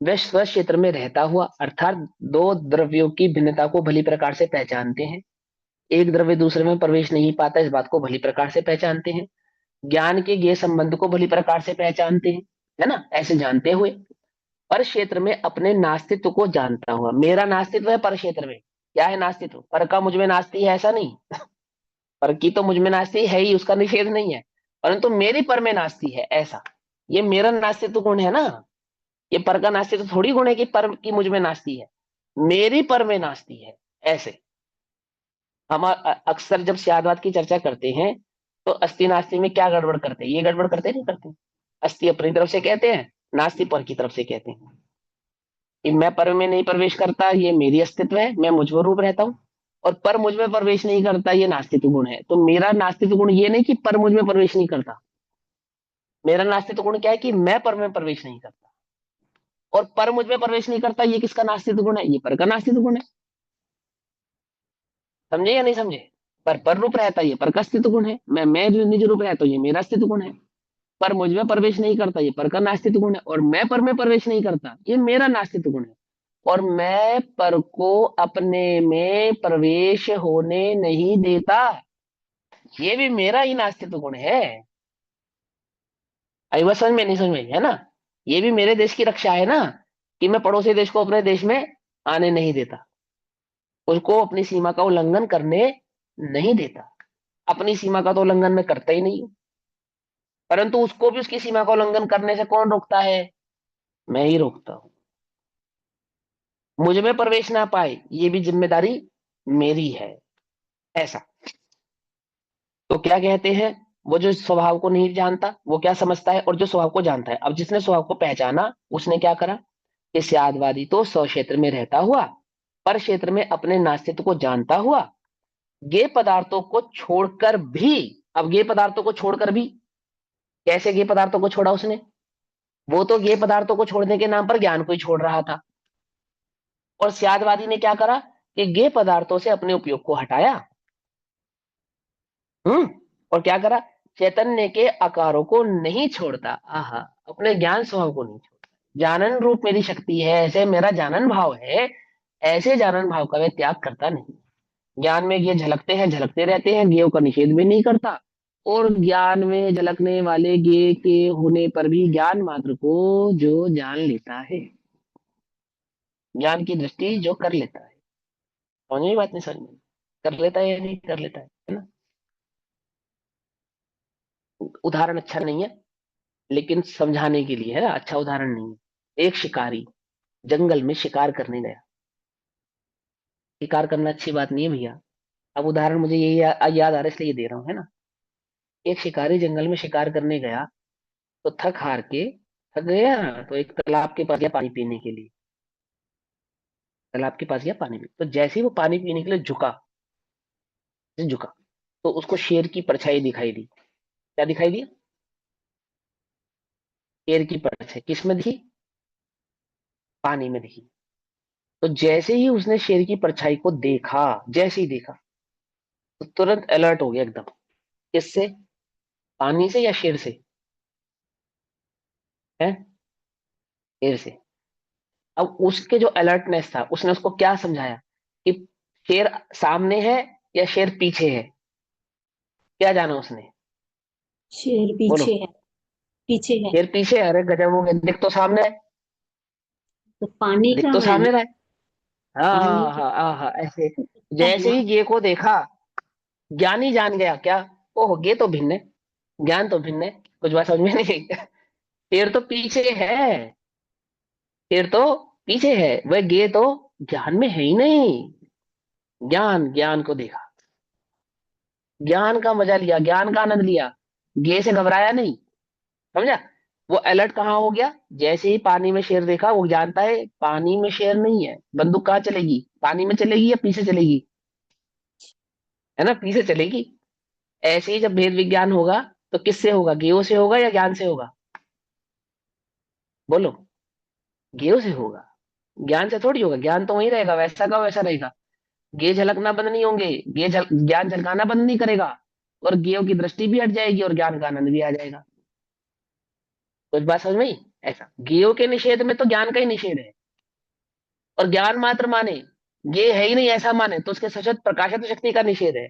वे स्व क्षेत्र में रहता हुआ अर्थात दो द्रव्यों की भिन्नता को भली प्रकार से पहचानते हैं। एक द्रव्य दूसरे में प्रवेश नहीं पाता, इस बात को भली प्रकार से पहचानते हैं। ज्ञान के ज्ञेय संबंध को भली प्रकार से पहचानते हैं, है ना। ऐसे जानते हुए पर क्षेत्र में अपने नास्तित्व को जानता हुआ, मेरा नास्तित्व है पर क्षेत्र में। क्या है नास्तित्व? पर का मुझ में नास्ती है ऐसा नहीं, पर की तो मुझ में नास्ती है ही, उसका निषेध नहीं है, परंतु मेरी पर में नास्ती है ऐसा। ये मेरा नास्तित्व गुण है ना, ये पर का नास्तित्व थोड़ी गुण है कि पर की मुझ में नास्ती है, मेरी पर में नास्ती है ऐसे। हम अक्सर जब स्यादवाद की चर्चा करते हैं तो अस्थि नास्ति में क्या गड़बड़ करते हैं, ये गड़बड़ करते नहीं करते? अस्थि अपनी तरफ से कहते हैं, नास्ति पर की तरफ से कहते हैं कि मैं पर में नहीं प्रवेश करता, ये मेरी अस्तित्व है, मैं मुझ में रूप रहता हूँ, और पर मुझ में प्रवेश नहीं करता, ये नास्तित्व गुण है। तो मेरा नास्तित्व गुण ये नहीं कि पर मुझ में प्रवेश नहीं करता, मेरा नास्तित्व गुण क्या है कि मैं पर में प्रवेश नहीं करता। और पर मुझ में प्रवेश नहीं करता, ये किसका नास्तित्व गुण है? ये पर का नास्तित्व गुण है। समझे या नहीं समझे? पर रूप रहता है, ये पर का अस्तित्व गुण है। मैं जो निज रूप रहता हूँ, ये मेरा अस्तित्व गुण है। पर मुझ में प्रवेश नहीं करता, ये पर का नास्तित्व गुण है। और मैं पर में प्रवेश नहीं करता, ये मेरा नास्तित्व गुण है। और मैं पर को अपने में प्रवेश होने नहीं देता, ये भी मेरा ही नास्तित्व गुण है। आई बात समझ में नहीं समझ में, है ना? ये भी मेरे देश की रक्षा है ना, कि मैं पड़ोसी देश को अपने देश में आने नहीं देता, उसको अपनी सीमा का उल्लंघन करने नहीं देता। अपनी सीमा का तो उल्लंघन मैं करता ही नहीं हूं, परंतु उसको भी उसकी सीमा का उल्लंघन करने से कौन रोकता है? मैं ही रोकता हूं। मुझ में प्रवेश ना पाए, ये भी जिम्मेदारी मेरी है। ऐसा तो क्या कहते हैं, वो जो स्वभाव को नहीं जानता वो क्या समझता है, और जो स्वभाव को जानता है। अब जिसने स्वभाव को पहचाना उसने क्या करा कि स्यादवादी तो स्व क्षेत्र में रहता हुआ, पर क्षेत्र में अपने नास्तित्व को जानता हुआ, गे पदार्थों को छोड़कर भी, अब गे पदार्थों को छोड़कर भी, कैसे गे पदार्थों को छोड़ा उसने? वो तो गे पदार्थों को छोड़ने के नाम पर ज्ञान को ही छोड़ रहा था। और स्यादवादी ने क्या करा कि गे पदार्थों से अपने उपयोग को हटाया। और क्या करा? चैतन्य के आकारों को नहीं छोड़ता। आहा, अपने ज्ञान स्वभाव को नहीं छोड़ता। जानन रूप मेरी शक्ति है, ऐसे मेरा जानन भाव है, ऐसे जानन भाव का मैं त्याग करता नहीं। ज्ञान में ये झलकते हैं, झलकते रहते हैं, ज्ञेयों का निषेध भी नहीं करता। और ज्ञान में झलकने वाले ज्ञेय के होने पर भी ज्ञान मात्र को जो जान लेता है, ज्ञान की दृष्टि जो कर लेता है, समझ में बात नहीं? समझ में कर लेता है या नहीं कर लेता है ना? उदाहरण अच्छा नहीं है, लेकिन समझाने के लिए है ना, अच्छा उदाहरण नहीं है। एक शिकारी जंगल में शिकार करने गया। शिकार करना अच्छी बात नहीं है भैया। अब उदाहरण मुझे यही याद आ रहा है, इसलिए ये दे रहा हूँ, है ना। एक शिकारी जंगल में शिकार करने गया, तो थक गया ना, तो एक तालाब के पास गया पानी पीने के लिए। तालाब के पास गया पानी पी, तो जैसे ही वो पानी पीने के लिए झुका, तो उसको शेर की परछाई दिखाई दी। क्या दिखाई दी? शेर की परछाई। किस में दिखी? पानी में दिखी। तो जैसे ही उसने शेर की परछाई को देखा, जैसे ही देखा, तो तुरंत अलर्ट हो गया एकदम। किससे? पानी से या शेर से? है शेर से। अब उसके जो अलर्टनेस था, उसने उसको क्या समझाया कि शेर सामने है या शेर पीछे है? क्या जाना उसने? शेर बोलो। पीछे है। पीछे है। शेर पीछे है? अरे गजब हो गया, दिख तो सामने है। तो पानी दिख तो कहाँ है? सामने रहा है। हाँ पानी हाँ तो हाँ हाँ हाँ, ऐसे। दिखता है जैसे ना। ही गे को देखा, ज्ञानी जान गया क्या? ओह, गे तो भिन्न है, ज्ञान तो भिन्न है। कुछ बात समझ में नहीं आई? शेर तो पीछे है, शेर तो पीछे है, वह गे तो ज्ञान में है ही नहीं। ज्ञान को देखा, ज्ञान का मजा लिया, ज्ञान का आनंद लिया, गे से घबराया नहीं। समझा? वो अलर्ट कहाँ हो गया? जैसे ही पानी में शेर देखा, वो जानता है पानी में शेर नहीं है। बंदूक कहाँ चलेगी? पानी में चलेगी या पीछे चलेगी? है ना, पीछे चलेगी। ऐसे ही जब भेद विज्ञान होगा, तो किससे होगा? गेयो से होगा या ज्ञान से होगा? बोलो। गेयो से होगा, ज्ञान से थोड़ी होगा। ज्ञान तो वही रहेगा, वैसा का वैसा रहेगा। गे झलकना बंद नहीं होंगे, ज्ञान झलकाना बंद नहीं करेगा। और गेयो की दृष्टि भी हट जाएगी और ज्ञान का आनंद भी आ जाएगा। कुछ बात समझ में आई? ऐसा गेयो के निषेध में तो ज्ञान का ही निषेध है। और ज्ञान मात्र माने, गे है ही नहीं ऐसा माने, तो उसके सशक्त प्रकाशित शक्ति का निषेध है।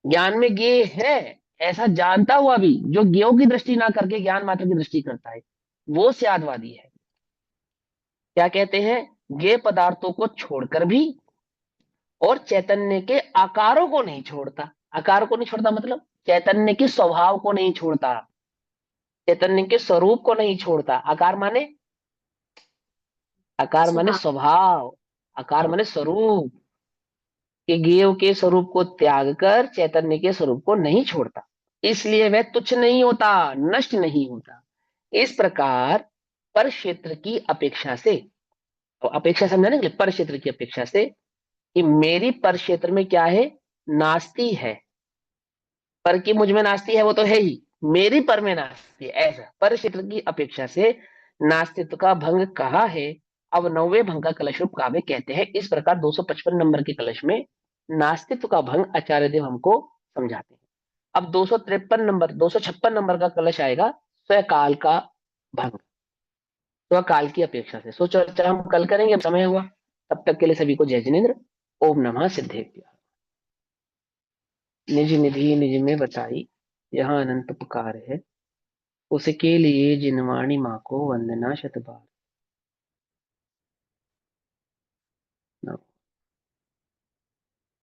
ज्ञान में गे है ऐसा जानता हुआ भी, जो ज्ञेयों की दृष्टि ना करके ज्ञान मात्र की दृष्टि करता है, वो स्यादवादी है। क्या कहते हैं? गे पदार्थों को छोड़कर भी, और चैतन्य के आकारों को नहीं छोड़ता। आकार को नहीं छोड़ता मतलब चैतन्य के स्वभाव को नहीं छोड़ता, चैतन्य के स्वरूप को नहीं छोड़ता। आकार माने स्वभाव। स्वभाव, आकार माने स्वरूप। कि ज्ञेय के स्वरूप को त्याग कर चैतन्य के स्वरूप को नहीं छोड़ता, इसलिए वह तुच्छ नहीं होता, नष्ट नहीं होता। इस प्रकार पर क्षेत्र की अपेक्षा से, तो अपेक्षा समझाने के लिए, पर क्षेत्र की अपेक्षा से, कि मेरी पर क्षेत्र में क्या है? नास्ती है। पर की मुझ में नास्ती है वो तो है ही, मेरी पर में नास्ती है। ऐसा पर क्षेत्र की अपेक्षा से नास्तित्व का भंग कहा है, अब 9वें भंग का कलश रूप काव्य कहते हैं। इस प्रकार 255 नंबर के कलश में नास्तित्व का भंग आचार्य देव हमको समझाते हैं। अब 256 नंबर का कलश आएगा स्वकाल का भंग, स्वकाल की अपेक्षा से। सो चर्चा हम कल करेंगे, अब समय हुआ। तब तक के लिए सभी को जय जिनेन्द्र। ओम नमः सिद्धेभ्यः। निज निधि निज में बताई, यहाँ अनंत पुकार है, उसके लिए जिनवाणी माँ को वंदना शत बार।